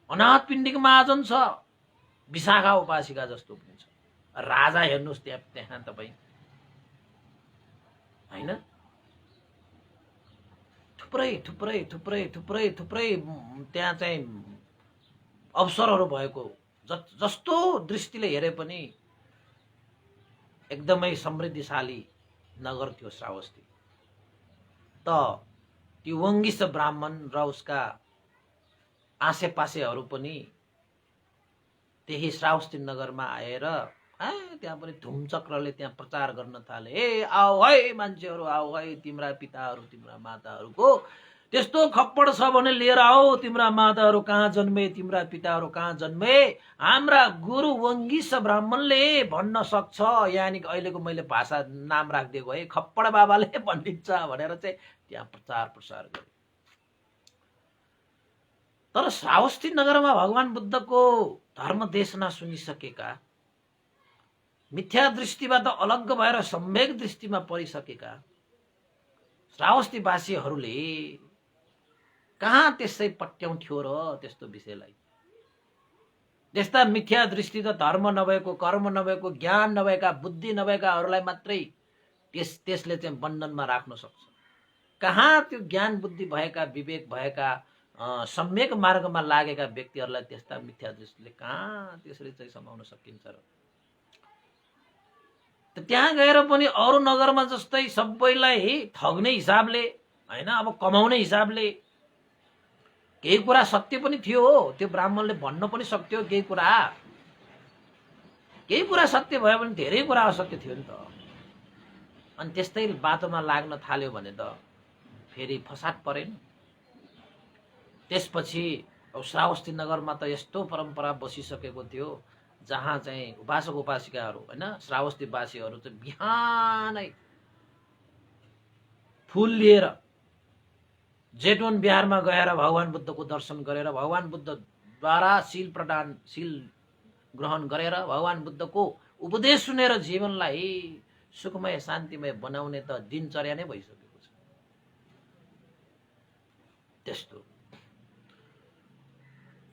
अनाथ पिण्डिक महाजन छ, विशाखा उपासिका जस्तो पनि छ। राजा हेर्नुहोस् त्यहाँ तपाईँ, हैन? थुप्रै थुप्रै थुप्रै थुप्रै थुप्रै त्यहाँ चाहिँ अवसरहरू भएको, जस्तो दृष्टिले हेरे पनि एकदमै समृद्धिशाली नगर थियो श्रावस्ती। त त्यो वङ्गिस ब्राह्मण र उसका आसेपासेहरू पनि त्यही श्रावस्ती नगरमा आएर त्यहाँ पनि धुमचक्रले त्यहाँ प्रचार गर्न थाले। ए आऊ है मान्छेहरू, आऊ है, तिम्रा पिताहरू तिम्रा माताहरूको त्यस्तो खप्पड छ भने लिएर आऊ। तिम्रा माताहरू कहाँ जन्मे, तिम्रा पिताहरू कहाँ जन्मे, हाम्रा गुरु वङ्गिस ब्राह्मणले भन्न सक्छ। यानि अहिलेको मैले भाषा नाम राखिदिएको है, खप्पड बाबाले भनिन्छ भनेर चाहिँ त्यहाँ प्रचार प्रसार गरे। तर श्रावस्ती नगरमा भगवान बुद्धको धर्म देशना सुनिसकेका, मिथ्या दृष्टिबाट अलग्ग भएर सम्यक दृष्टिमा परिसकेका श्रावस्तीवासीहरूले कहाँ त्यसै पट्याउँथ्यो र त्यस्तो विषयलाई। त्यस्ता मिथ्या दृष्टि त धर्म नभएको, कर्म नभएको, ज्ञान नभएका, बुद्धि नभएकाहरूलाई मात्रै त्यसले चाहिँ बन्धनमा राख्न सक्छ। कहाँ त्यो ज्ञान बुद्धि भएका, विवेक भएका, सम्यक मार्गमा लागेका व्यक्तिहरूलाई त्यस्ता मिथ्या दृष्टिले कहाँ त्यसरी चाहिँ समाउन सकिन्छ र? त्यहाँ गएर पनि अरू नगरमा जस्तै सबैलाई ठग्ने हिसाबले, हैन, अब कमाउने हिसाबले केही कुरा सत्य पनि थियो। त्यो ब्राह्मणले भन्न पनि सक्थ्यो केही कुरा सत्य भयो भने धेरै कुरा असत्य थियो नि त। अनि त्यस्तै बाटोमा लाग्न थाल्यो भने त फेरि फसाद परेन। त्यसपछि श्रावस्ती नगरमा त यस्तो परम्परा बसिसकेको थियो जहाँ चाहिँ उपासक उपासिकाहरू, हैन, श्रावस्तीवासीहरू चाहिँ बिहानै फूल लिएर जेतवन बिहारमा गएर भगवान बुद्धको दर्शन गरेर, भगवान बुद्धद्वारा शील ग्रहण गरेर, भगवान बुद्धको उपदेश सुनेर जीवनलाई सुखमय शान्तिमय बनाउने त दिनचर्या नै भइसकेको छ। त्यस्तो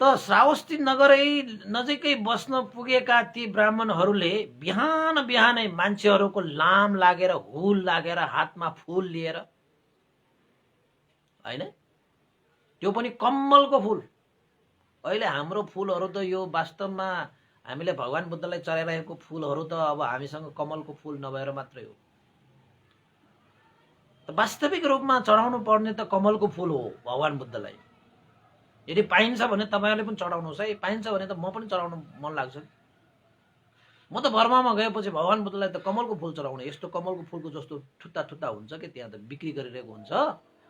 त श्रावस्ती नगरै नजिकै बस्न पुगेका ती ब्राह्मणहरूले बिहान बिहानै मान्छेहरूको लाम लागेर, हुल लागेर, हातमा फूल लिएर, हैन, त्यो पनि कम्मलको फूल। अहिले हाम्रो फूलहरू त यो वास्तवमा हामीले भगवान बुद्धलाई चढाइरहेको फूलहरू त अब हामीसँग कमलको फूल नभएर मात्रै हो। त वास्तविक रूपमा चढाउनु पर्ने त कमलको फूल हो भगवान बुद्धलाई। यदि पाइन्छ भने तपाईहरुले पनि चढाउनुहोस् है। पाइन्छ भने त म पनि चढाउन मन लाग्छ। म त बर्मामा गएपछि भगवान बुद्धलाई त कमलको फूल चढाउने, यस्तो कमलको फूलको जस्तो ठुत्ता ठुत्ता हुन्छ कि त्यहाँ त बिक्री गरिरहेको हुन्छ,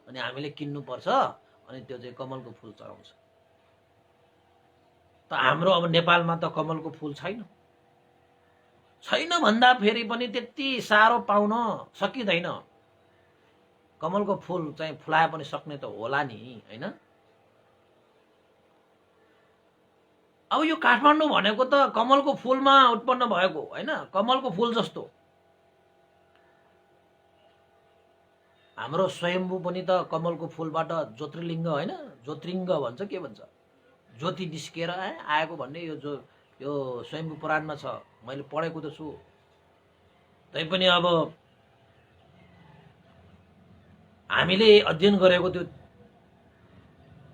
अनि हामीले किन्नु पर्छ, अनि त्यो चाहिँ कमलको फूल चढाउँछ। त हाम्रो अब नेपालमा त कमलको फूल छैन भन्दा फेरि पनि त्यति साह्रो पाउन सकिदैन। कमलको फूल चाहिँ फुलाए पनि सक्ने त होला नि, हैन? अब यो काठमाडौँ भनेको त कमलको फूलमा उत्पन्न भएको, हैन? कमलको फूल जस्तो हाम्रो स्वयम्भू पनि त कमलको फुलबाट ज्योतिर्लिङ्ग होइन, ज्योतिर्लिङ्ग भन्छ, के भन्छ, ज्योति निस्किएर आएको भन्ने यो स्वयम्भू पुराणमा छ, मैले पढेको त छु। तैपनि अब हामीले अध्ययन गरेको त्यो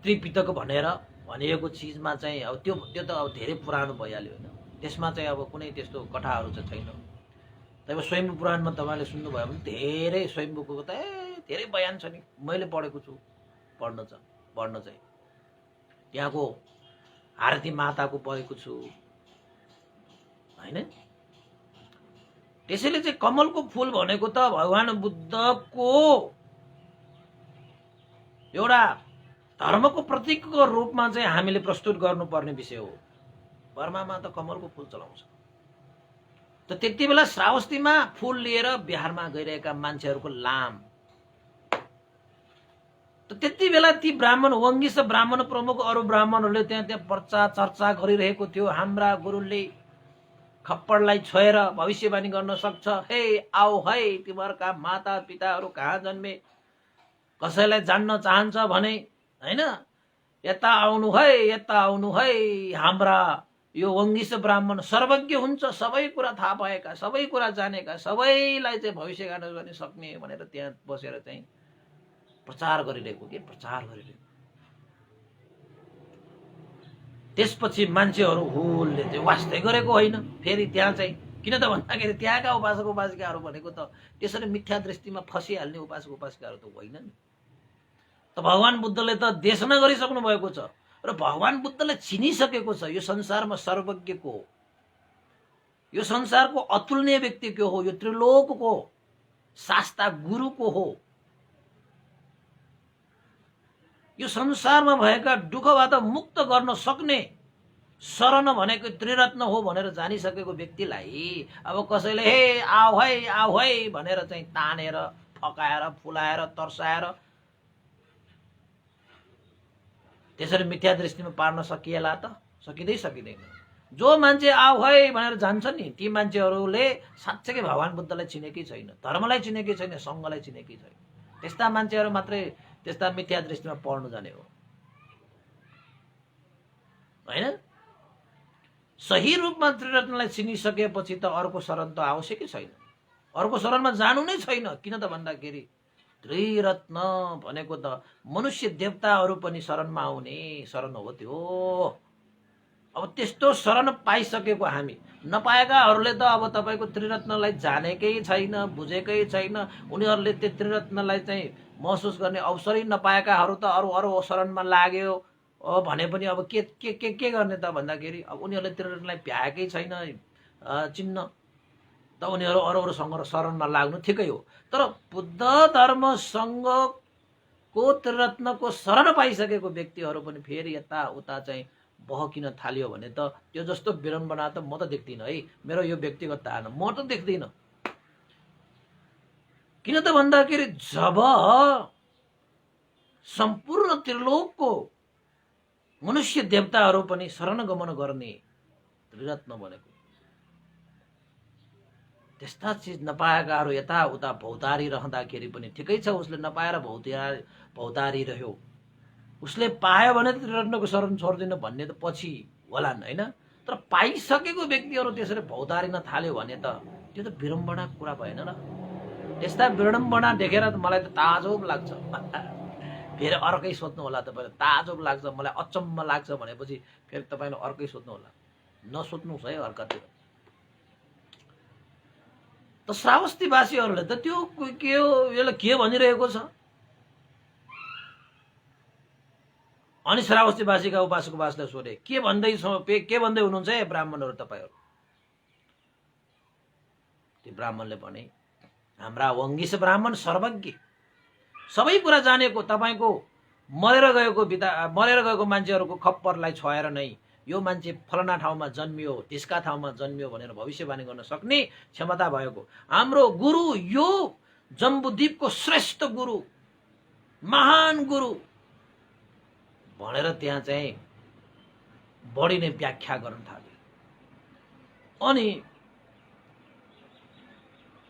त्रिपिटक भनेर भनिएको चिजमा चाहिँ अब त्यो त अब धेरै पुरानो भइहाल्यो होइन, त्यसमा चाहिँ अब कुनै त्यस्तो कथाहरू चाहिँ छैन। तब स्वयम्भू पुराणमा तपाईँले सुन्नुभयो भने धेरै स्वयम्भूको त धेरै बयान छ नि, मैले पढेको छु, पढ्न चाहिँ त्यहाँको आरती माताको पढेको छु होइन। त्यसैले चाहिँ कमलको फुल भनेको त भगवान बुद्धको एउटा धर्मको प्रतीकको रूपमा चाहिँ हामीले प्रस्तुत गर्नुपर्ने विषय हो। बर्मामा त कमलको फुल चलाउँछ। त त्यति बेला श्रावस्तीमा फुल लिएर बिहारमा गइरहेका मान्छेहरूको लाम, त त्यति बेला ती ब्राह्मण वंगिस ब्राह्मण प्रमुख अरू ब्राह्मणहरूले त्यहाँ पर्चा चर्चा गरिरहेको थियो। हाम्रा गुरुले खप्पडलाई छोएर भविष्यवाणी गर्न सक्छ, हे आऊ है तिमीहरूका माता पिताहरू कहाँ जन्मे, कसैलाई जान्न चाहन्छ भने होइन, यता आउनु है, यता आउनु है। हाम्रा यो वंगिस ब्राह्मण सर्वज्ञ हुन्छ, सबै कुरा थाहा भएका, सबै कुरा जानेका, सबैलाई चाहिँ भविष्यवाणी गर्न सक्ने भनेर त्यहाँ बसेर चाहिँ प्रचार गरिरहेको के प्रचार गरिरहेको। त्यसपछि मान्छेहरू हुलले चाहिँ वास्तै गरेको होइन। फेरि त्यहाँ चाहिँ किन त भन्दाखेरि त्यहाँका उपासक उपासिकाहरू भनेको त त्यसरी मिथ्या दृष्टिमा फसिहाल्ने उपासक उपासिकाहरू त होइन नि। त भगवान बुद्धले त देशना गरिसक्नु भएको छ र भगवान बुद्धले चिनिसकेको छ यो संसारमा सर्वज्ञ को, यो संसारको अतुलनीय व्यक्ति को हो, यो त्रिलोकको शास्ता गुरु को हो, यो संसारमा भएका दुःखबाट मुक्त गर्न सक्ने शरण भनेको त्रिरत्न हो भनेर जानिसकेको व्यक्तिलाई अब कसैले हे आऊ है भनेर चाहिँ तानेर फकाएर फुलाएर तर्साएर त्यसरी मिथ्या दृष्टिमा पार्न सकिएला त? सकिँदैन। जो मान्छे आऊ है भनेर जान्छ नि ती मान्छेहरूले साँच्चै भगवान बुद्धलाई चिनेकै छैन, धर्मलाई चिनेकै छैन, सङ्घलाई चिनेकै छैन। त्यस्ता मान्छेहरू मात्रै त्यस्ता मिथ्या दृष्टिमा पढ्नु जाने हो होइन। सही रूपमा त्रिरत्नलाई चिनिसकेपछि त अर्को शरण त आवश्यकै छैन, अर्को शरणमा जानु नै छैन। किन त भन्दाखेरि त्रिरत्न भनेको त मनुष्य देवताहरू पनि शरणमा आउने शरण हो त्यो। अब त्यस्तो शरण पाइसकेको हामी नपाएकाहरूले त अब तपाईँको त्रिरत्नलाई जानेकै छैन, बुझेकै छैन। उनीहरूले त्यो त्रिरत्नलाई चाहिँ महसुस गर्ने अवसरै नपाएकाहरू त अरू अरू शरणमा लाग्यो भने पनि अब के गर्ने त भन्दाखेरि अब उनीहरूले त्रिरत्नलाई भ्याएकै छैन चिन्न, त उनीहरू अरू अरू सङ्घ शरणमा लाग्नु ठिकै हो। तर बुद्ध धर्म सङ्घको त्रिरत्नको शरण पाइसकेको व्यक्तिहरू पनि फेरि यताउता चाहिँ बहकिन थाल्यो भने त त्यो जस्तो विडम्बना त म त देख्दिनँ है। मेरो यो व्यक्तिगत धारणा, म त देख्दिनँ। किन त भन्दाखेरि जब सम्पूर्ण त्रिलोकको मनुष्य देवताहरू पनि शरणगमन गर्ने त्रिरत्न भनेको, त्यस्ता चिज नपाएकाहरू यताउता भौतारी रहँदाखेरि पनि ठिकै छ, उसले नपाएर भौतारी रह्यो। उसले पायो भने त्रिरत्नको शरण छोड्दिन भन्ने त पछि होलान् होइन। तर पाइसकेको व्यक्तिहरू त्यसरी भौतारिन थाल्यो भने त त्यो त विडम्बना कुरा भएन र। त्यस्ता विडम्बना देखेर त मलाई त ताजुब लाग्छ। फेरि अर्कै सोध्नु होला तपाईँले, ताजुब लाग्छ, मलाई अचम्म लाग्छ भनेपछि फेरि तपाईँले अर्कै सोध्नु होला, नसोध्नुहोस् है अर्कातिर। त श्रावस्तीवासीहरूले त त्यो के हो, यसलाई के भनिरहेको छ? अनि श्रावस्तीवासीका उपासक उपासकलाई सोधे के भन्दै हुनुहुन्छ है ब्राह्मणहरू तपाईँहरू? त्यो ब्राह्मणले भने हाम्रा वंगिस ब्राह्मण सर्वज्ञ, सबै कुरा जानेको, तपाईँको मरेर गएको मान्छेहरूको खप्परलाई छोएर नै यो मान्छे फलाना ठाउँमा जन्मियो, त्यसका ठाउँमा जन्मियो भनेर भविष्यवाणी गर्न सक्ने क्षमता भएको हाम्रो गुरु, यो जम्बुद्वीपको श्रेष्ठ गुरु, महान गुरु भनेर त्यहाँ चाहिँ बढी नै व्याख्या गर्न थाले। अनि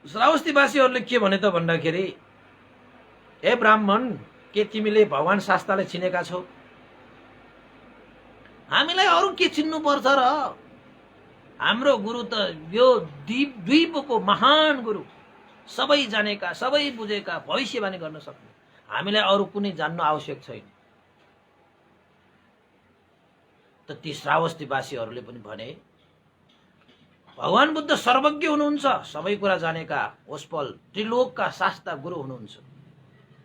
श्रावस्तीवासीहरूले के भने त भन्दाखेरि ए ब्राह्मण, के तिमीले भगवान शास्त्रलाई चिनेका छौ? हामीलाई अरू के चिन्नु पर्छ र? हाम्रो गुरु त यो द्वीपको महान गुरु, सबै जानेका, सबै बुझेका, भविष्यवाणी गर्न सक्ने। हामीलाई अरू कुनै जान्नु आवश्यक छैन। त ती श्रावस्तीवासीहरूले पनि भने, भगवान बुद्ध सर्वज्ञ हुनुहुन्छ, सबै कुरा जानेका, होसपल त्रिलोकका शास्ता गुरु हुनुहुन्छ।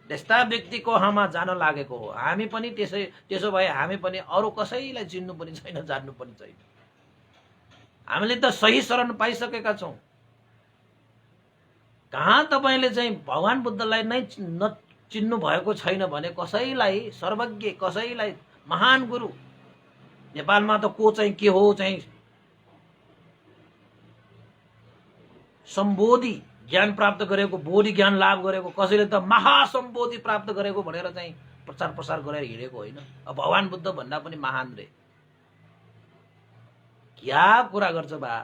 त्यस्ता व्यक्तिको हामा जान लागेको हो। हामी पनि त्यसो भए हामी पनि अरू कसैलाई चिन्नु पनि छैन, जान्नु पनि छैन। हामीले त सही शरण पाइसकेका छौँ। कहाँ तपाईँले चाहिँ भगवान बुद्धलाई नै चिन्नु भएको छैन भने कसैलाई सर्वज्ञ, कसैलाई महान गुरु, नेपालमा त को चाहिँ के हो चाहिँ सम्बोधि ज्ञान प्राप्त गरेको, बोधि ज्ञान लाभ गरेको, कसैले त महासम्बोधि प्राप्त गरेको भनेर चाहिँ प्रचार प्रसार गरेर हिँडेको होइन। अब भगवान बुद्ध भन्दा पनि महान रे। क्या कुरा गर्छ बा?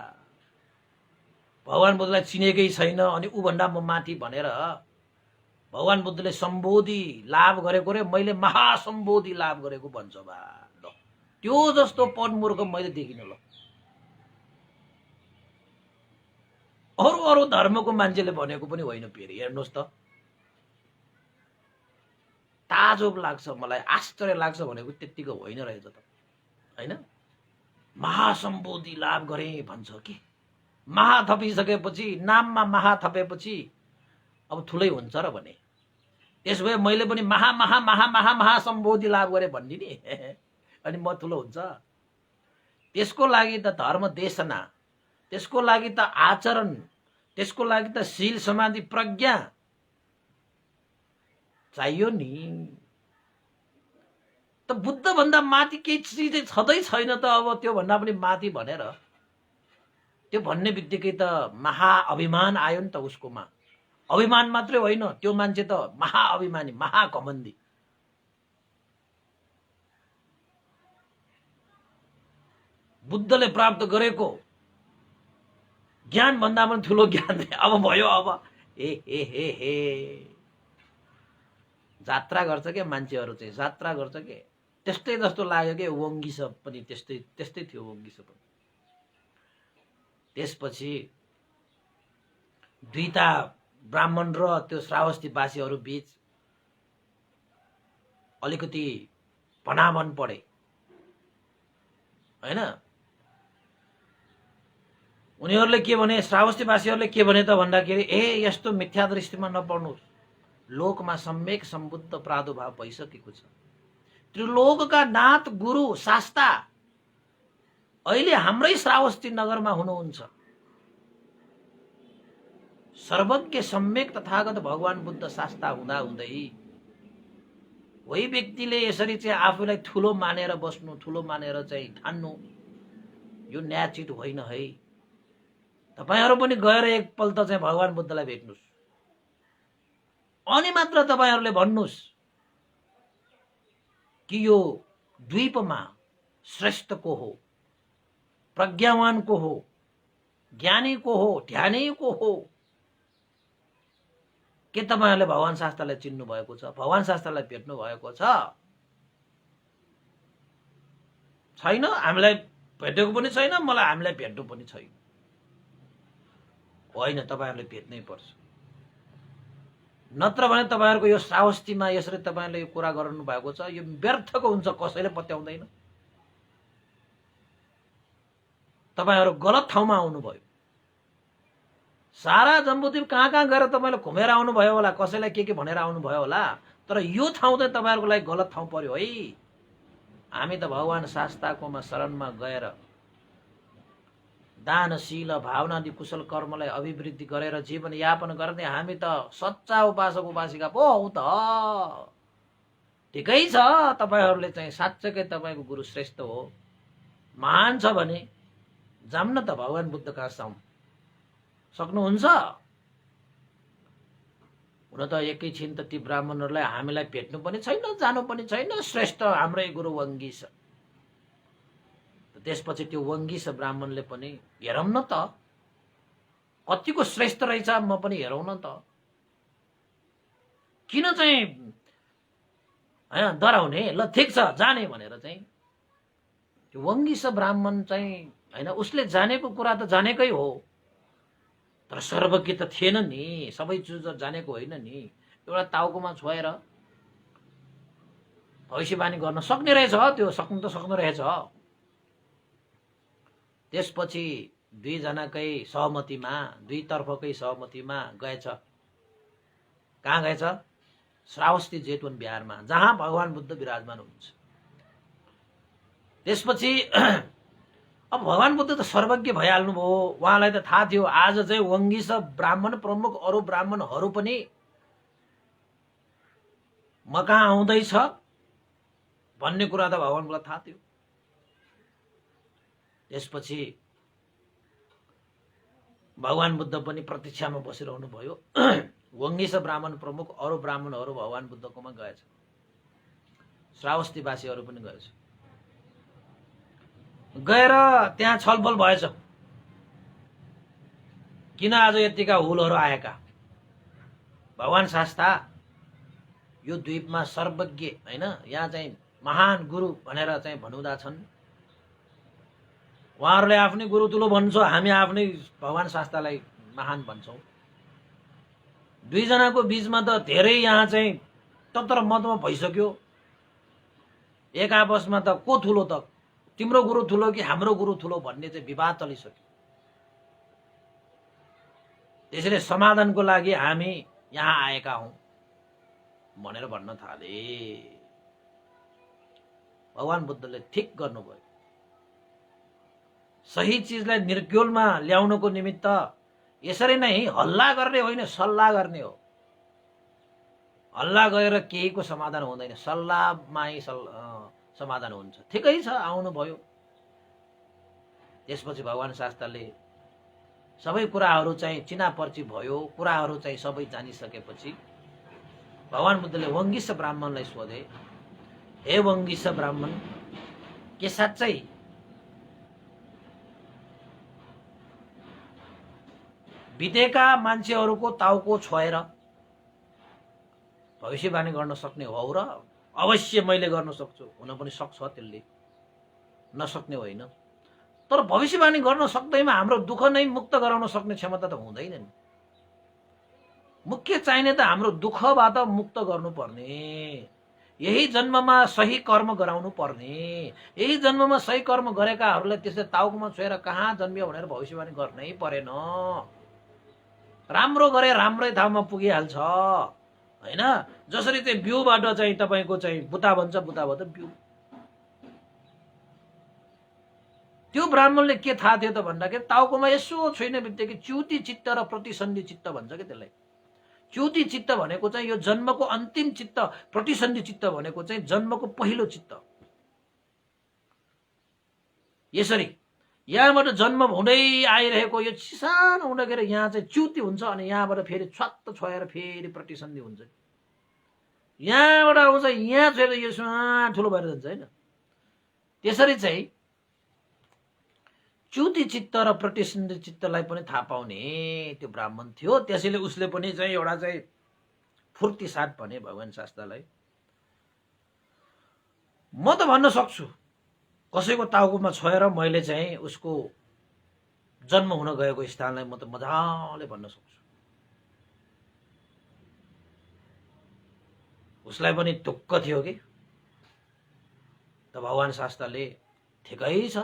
भगवान बुद्धलाई चिनेकै छैन अनि ऊ भन्दा म माथि भनेर भगवान बुद्धले सम्बोधि लाभ गरेको रे, मैले महासम्बोधि लाभ गरेको भन्छ बा। ल, त्यो जस्तो पदमूर्ख मैले देखिन। ल, अरू धर्मको मान्छेले भनेको पनि होइन। फेरि हेर्नुहोस् त, ताजुब लाग्छ, मलाई आश्चर्य लाग्छ भनेको त्यत्तिको होइन रहेछ त, होइन? महासम्बोधि लाभ गरे भन्छ कि महा थपिसकेपछि, नाममा महा थपेपछि अब ठुलै हुन्छ र भने, त्यसो भए मैले पनि महा महा महा महा महासम्बोधि लाभ गरे भन्ने नि अनि म ठुलो हुन्छ। त्यसको लागि त धर्म देशना, त्यसको लागि त आचरण, त्यसको लागि त शील समाधि प्रज्ञा चाहियो नि। त बुद्ध भन्दा माथि केही चिज छँदै छैन त। अब त्यो भन्दा पनि माथि भनेर त्यो भन्ने बित्तिकै त महाअभिमान आयो नि त उसकोमा। अभिमान मात्रै होइन, त्यो मान्छे त महाअभिमानी, महाघमण्डी। बुद्धले प्राप्त गरेको ज्ञान भन्दा पनि ठुलो ज्ञान अब भयो। अब हे जात्रा गर्छ के मान्छेहरू चाहिँ, जात्रा गर्छ के। त्यस्तै जस्तो लाग्यो के वङ्गी सब पनि त्यस्तै थियो वङ्गी सब पनि। त्यसपछि दुईटा ब्राह्मण र त्यो श्रावस्तीवासीहरू बीच अलिकति भनाभन परे, होइन? उनीहरूले के भने, श्रावस्तीवासीहरूले के भने त भन्दाखेरि, ए यस्तो मिथ्या दृष्टिमा नपर्नुहोस्, लोकमा सम्यक सम्बुद्ध प्रादुर्भाव भइसकेको छ। त्रिलोकका नाथ गुरु शास्ता अहिले हाम्रै श्रावस्ती नगरमा हुनुहुन्छ। सर्वज्ञ सम्यक तथागत भगवान बुद्ध शास्ता हुँदा हुँदै वही व्यक्तिले यसरी चाहिँ आफूलाई ठुलो मानेर बस्नु, ठुलो मानेर चाहिँ ठान्नु, यो न्याचित होइन है। तपाईहरू पनि गएर एकपल्ट चाहिँ भगवान बुद्धलाई भेट्नुहोस्, अनि मात्र तपाईहरूले भन्नुहोस् कि यो द्वीपमा श्रेष्ठ को हो, प्रज्ञावान को हो, ज्ञानी को हो, ध्यानी को हो। के तपाईहरूले भगवान शास्त्रलाई चिन्नु भएको छ? भगवान शास्त्रलाई भेट्नु भएको छ? छैन। हामीलाई भेटेको पनि छैन, मलाई हामीलाई भेट्नु पनि छैन। होइन, तपाईहरूले भेट्नै पर्छ। नत्र भने तपाईहरूको यो श्रावस्तीमा यसरी तपाईहरूले यो कुरा गर्नु भएको छ, यो व्यर्थको हुन्छ, कसैले पत्याउँदैन। तपाईहरू गलत ठाउँमा आउनुभयो। सारा जम्बुद्वीप कहाँ कहाँ गएर तपाईँले घुमेर आउनुभयो होला, कसैलाई के भनेर आउनुभयो होला, तर यो ठाउँ चाहिँ तपाईँहरूको लागि गलत ठाउँ पर्यो है। हामी त भगवान शास्ताकोमा शरणमा गएर दानशील भावनादि कुशल कर्मलाई अभिवृद्धि गरेर जीवन यापन गर्ने हामी त सच्चा उपासक उपासिका पो हौ त। ठिकै छ, तपाईहरूले चाहिँ साँच्चै तपाईँको गुरु श्रेष्ठ हो, महान छ भने जाऊँ न त भगवान बुद्ध कहाँ जाऊँ। सक्नुहुन्छ? हुन त एकैछिन त ती ब्राह्मणहरूलाई हामीलाई भेट्नु पनि छैन, जानु पनि छैन, श्रेष्ठ हाम्रै गुरु वङ्गी छ। त्यसपछि त्यो वङ्गी छ ब्राह्मणले पनि हेरौँ न त कतिको श्रेष्ठ रहेछ, म पनि हेरौँ न त। किन चाहिँ डराउने, ल ठिक छ जाने भनेर चाहिँ त्यो वङ्गिस ब्राह्मण चाहिँ होइन, उसले जानेको कुरा त जानेकै हो, तर सर्वज्ञ त थिएन नि, सबै चिज जानेको होइन नि। एउटा टाउकोमा छोएर भविष्यवाणी गर्न सक्ने रहेछ, त्यो सक्नु त सक्नु रहेछ। त्यसपछि दुईजनाकै सहमतिमा, दुईतर्फकै सहमतिमा गएछ। कहाँ गएछ? श्रावस्ती जेतवन बिहारमा, जहाँ भगवान बुद्ध विराजमान हुनुहुन्छ। त्यसपछि अब भगवान बुद्ध त सर्वज्ञ भइहाल्नु भयो, उहाँलाई त थाहा थियो आज चाहिँ वङ्गिस ब्राह्मण प्रमुख अरू ब्राह्मणहरू पनि म कहाँ आउँदैछ भन्ने कुरा त भगवान बुद्धलाई थाहा थियो। त्यसपछि भगवान बुद्ध पनि प्रतीक्षामा बसिरहनु भयो। वङ्गिस ब्राह्मण प्रमुख अरू ब्राह्मणहरू भगवान बुद्धकोमा गएछ, श्रावस्तीवासीहरू पनि गएछ। गएर त्यहाँ छलफल भएछ, किन आज यतिका हुलहरू आएका? भगवान शास्ता यो द्वीपमा सर्वज्ञ होइन, यहाँ चाहिँ महान गुरु भनेर चाहिँ भनुँदा छन्। उहाँहरूले आफ्नै गुरु तुलो भन्छ, हामी आफ्नै भगवान शास्तालाई महान भन्छौँ। दुईजनाको बीचमा त धेरै यहाँ चाहिँ तत्र मतमा भइसक्यो। एक आपसमा त को ठुलो त, तिम्रो गुरु ठुलो कि हाम्रो गुरु ठुलो भन्ने चाहिँ विवाद चलिसक्यो। त्यसैले समाधानको लागि हामी यहाँ आएका हौँ भनेर भन्न थाले। भगवान बुद्धले ठिक गर्नुभयो। सही चिजलाई निर्क्योलमा ल्याउनको निमित्त यसरी नै हल्ला गर्ने होइन, सल्लाह गर्ने हो। हल्ला गरेर केहीको समाधान हुँदैन, सल्लाहमै समाधान हुन्छ। ठिकै छ, आउनुभयो। त्यसपछि भगवान शास्त्रले सबै कुराहरू चाहिँ चिनापर्ची भयो, कुराहरू चाहिँ सबै जानिसकेपछि भगवान बुद्धले वङ्गिस ब्राह्मणलाई सोधे, हे वङ्गिस ब्राह्मण, के साँच्चै बितेका मान्छेहरूको टाउको छोएर भविष्यवाणी गर्न सक्ने हो र? अवश्य मैले गर्न सक्छु, हुन पनि सक्छ, त्यसले नसक्ने होइन। तर भविष्यवाणी गर्न सक्दैमा हाम्रो दुःख नै मुक्त गराउन सक्ने क्षमता त हुँदैन नि। मुख्य चाहिने त हाम्रो दुःखबाट मुक्त गर्नुपर्ने, यही जन्ममा सही कर्म गराउनु पर्ने। यही जन्ममा सही कर्म गरेकाहरूलाई त्यसले टाउकोमा छोएर कहाँ जन्मियो भनेर भविष्यवाणी गर्नै परेन। राम्रो गरे राम्रै ठाउँमा पुगिहाल्छ होइन। जसरी चाहिँ बिउबाट चाहिँ तपाईँको चाहिँ बुता भन्छ, बुताबाट बिउ। त्यो ब्राह्मणले के थाहा थियो त भन्दाखेरि टाउकोमा यसो छोइने बित्तिकै च्युति चित्त र प्रतिसन्धि चित्त भन्छ कि त्यसलाई। च्युति चित्त भनेको चाहिँ यो जन्मको अन्तिम चित्त, प्रतिसन्धि चित्त भनेको चाहिँ जन्मको पहिलो चित्त। यसरी यहाँबाट जन्म हुँदै आइरहेको यो सानो हुँदाखेरि यहाँ चाहिँ च्युति हुन्छ, अनि यहाँबाट फेरि छ्वात्त छोएर फेरि प्रतिसन्धि हुन्छ। यहाँबाट आउँछ, यहाँ छोएर यो ठुलो भएर जान्छ होइन। त्यसरी चाहिँ च्युति चित्त र प्रतिसन्धि चित्तलाई पनि थाहा पाउने त्यो ब्राह्मण थियो। त्यसैले उसले पनि चाहिँ एउटा चाहिँ फुर्ती साथ भने भगवान शास्त्रलाई, म त भन्न सक्छु कसैको टाउकोमा छोएर मैले चाहिँ उसको जन्म हुन गएको स्थानलाई म त मजाले भन्न सक्छु। उसलाई पनि ढुक्क थियो कि त भगवान शास्त्रले ठिकै छ,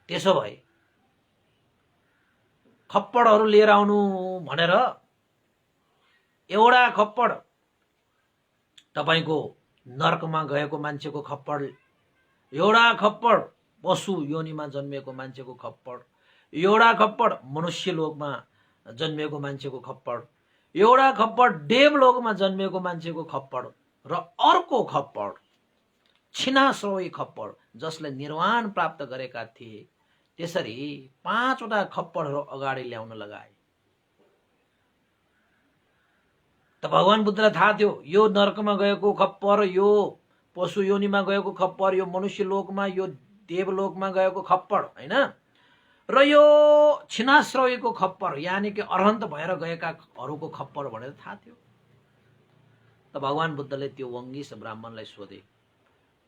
त्यसो भए खप्पडहरू लिएर आउनु भनेर एउटा खप्पड तपाईँको नर्कमा गएको मान्छेको खप्पड, एउटा खप्पड पशु योनिमा जन्मिएको मान्छेको खप्पड, एउटा खप्पड मनुष्य लोकमा जन्मिएको मान्छेको खप्पड, एउटा खप्पड देवलोकमा जन्मिएको मान्छेको खप्पड र अर्को खप्पड छिनाश्रोही खप्पड जसले निर्वाण प्राप्त गरेका थिए। त्यसरी 5 वटा खप्पडहरू अगाडि ल्याउन लगाए। त भगवान बुद्धलाई थाहा थियो यो नर्कमा गएको खप्पर, यो पशु योनिमा गएको खप्पर, यो मनुष्य लोकमा, यो देवलोकमा गएको खप्पर होइन, र यो छिनाश्रयको खप्पर यानि कि अरहन्त भएर गएकाहरूको खप्पर भनेर थाहा थियो। त भगवान बुद्धले त्यो वङ्गिस ब्राह्मणलाई सोधे,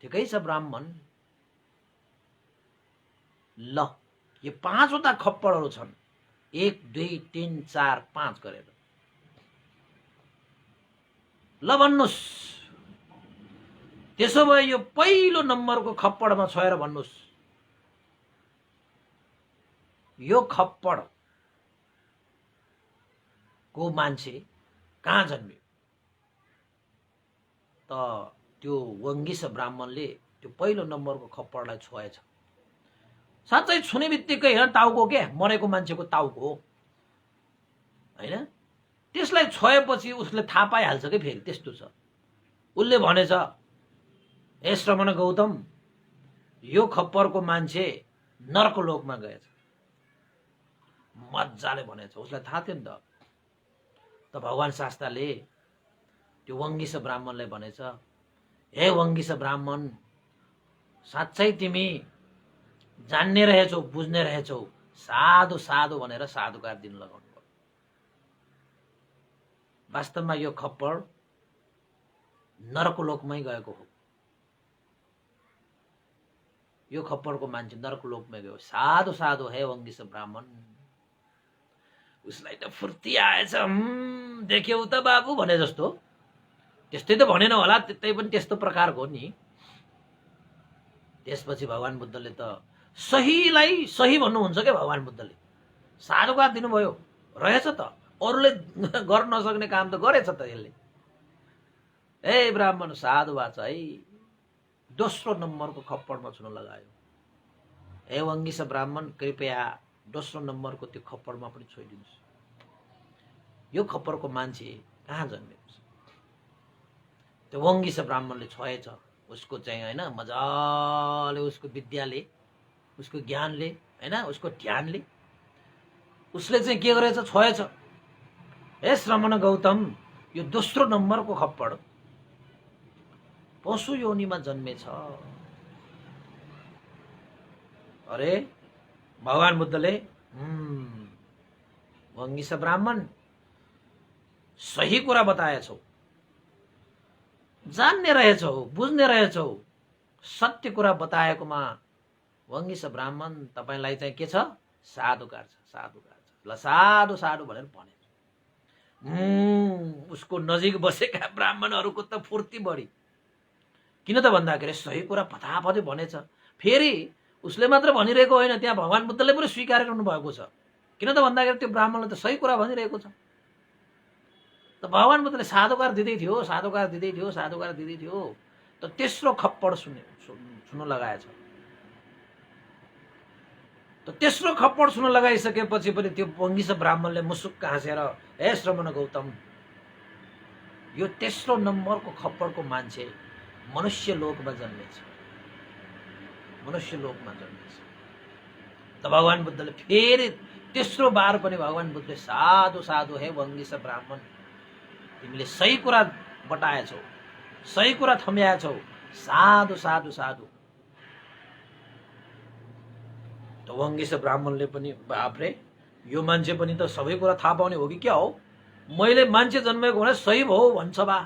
ठिकै छ ब्राह्मण, ल यो 5वटा खप्पडहरू छन्, 1 2 3 4 5 गरेर, ल भन्नुस्। त्यसो भए यो पहिलो नम्बरको खप्पडमा छोएर भन्नुस्, यो खप्पड को मान्छे कहाँ जन्मियो? त त्यो वङ्गिस ब्राह्मणले त्यो पहिलो नम्बरको खप्पडलाई छोएछ। साँच्चै छुने बित्तिकै हेर टाउको के मरेको मान्छेको टाउको हो हैन। त्यसलाई छोएपछि उसले थाहा पाइहाल्छ कि फेरि त्यस्तो छ। उसले भनेछ, हे श्रमण गौतम, यो खप्परको मान्छे नर्कलोकमा गएछ। मजाले भनेछ, उसलाई थाहा थियो नि त भगवान शास्त्रले त्यो वङ्गिस ब्राह्मणलाई भनेछ, हे वङ्गिस ब्राह्मण, साँच्चै तिमी जान्ने रहेछौ, बुझ्ने रहेछौ, साधु साधु भनेर साधुकार दिन लगाउनु पर्यो। वास्तवमा यो खप्पड नर्कलोकमै गएको हो। यो खप्पडको मान्छे नर्कलोकमै गयो। साधु साधु हे वङ्गिस ब्राह्मण। उसलाई त फुर्ती आएछ, देख्यौ त बाबु भने जस्तो। त्यस्तै त भनेन होला, त्यतै पनि त्यस्तो प्रकारको नि। त्यसपछि भगवान बुद्धले त सहीलाई सही भन्नुहुन्छ क्या। भगवान बुद्धले साधुकार दिनुभयो, रहेछ त, अरूले गर्न नसक्ने काम त गरेछ त यसले। ए ब्राह्मण साधु भएको छ है। दोस्रो नम्बरको खप्पडमा छुन लगायो। हे वङ्गिस ब्राह्मण, कृपया दोस्रो नम्बरको त्यो खप्पडमा पनि छोइदिनुहोस्। यो खप्पडको मान्छे कहाँ जन्मेको छ? त्यो वङ्गिस ब्राह्मणले छोएछ। उसको चाहिँ हैन, मजाले उसको विद्याले, उसको ज्ञानले हैन, उसको ध्यानले उसले चाहिँ के गरेछ? छोएछ। हे श्रमण गौतम, यो दोस्रो नम्बरको खप्पड पशु योनिमा जन्मेछ। अरे भगवान बुद्धले वङ्गिस ब्राह्मण सही कुरा बताएछौ, जान्ने रहेछौ, बुझ्ने रहेछौ, सत्य कुरा बताएकोमा वङ्गिस ब्राह्मण तपाईलाई चाहिँ के छ? साधुकार छ, साधुकार छ। ल साधु साधु भनेर भने। उसको नजिक बसेका ब्राह्मणहरूको त फुर्ती बढी। किन त भन्दाखेरि सही कुरा फटाफट भनेछ। फेरि उसले मात्र भनिरहेको होइन, त्यहाँ भगवान बुद्धले पनि स्वीकार गर्नु भएको छ। किन त भन्दाखेरि त्यो ब्राह्मणले त सही कुरा भनिरहेको छ। त भगवान बुद्धले साधुकार दिँदै थियो, साधुकार दिँदै थियो, साधुकार दिँदै थियो। त तेस्रो खप्पड सुन्न लगाएछ। त तेस्रो खप्पड सुन्न लगाइसकेपछि पनि त्यो वङ्गिस ब्राह्मणले मुसुक्क हाँसेर, हे श्रमण गौतम, यो तेस्रो नम्बरको खप्पडको मान्छे मनुष्य लोकमा जन्मेछ, मनुष्य लोकमा जन्मेछ। त भगवान बुद्धले फेरि तेस्रो बार पनि भगवान बुद्धले साधु साधु हे वङ्गिस ब्राह्मण, तिमीले सही कुरा बताएछौ, सही कुरा थम्याएछौ, साधु साधु साधु। त वङ्गिस ब्राह्मणले पनि बाफ्रे, यो मान्छे पनि त सबै कुरा थाहा पाउने हो कि क्या हो? मैले मान्छे जन्मेको भने सही भयो भन्छ बा।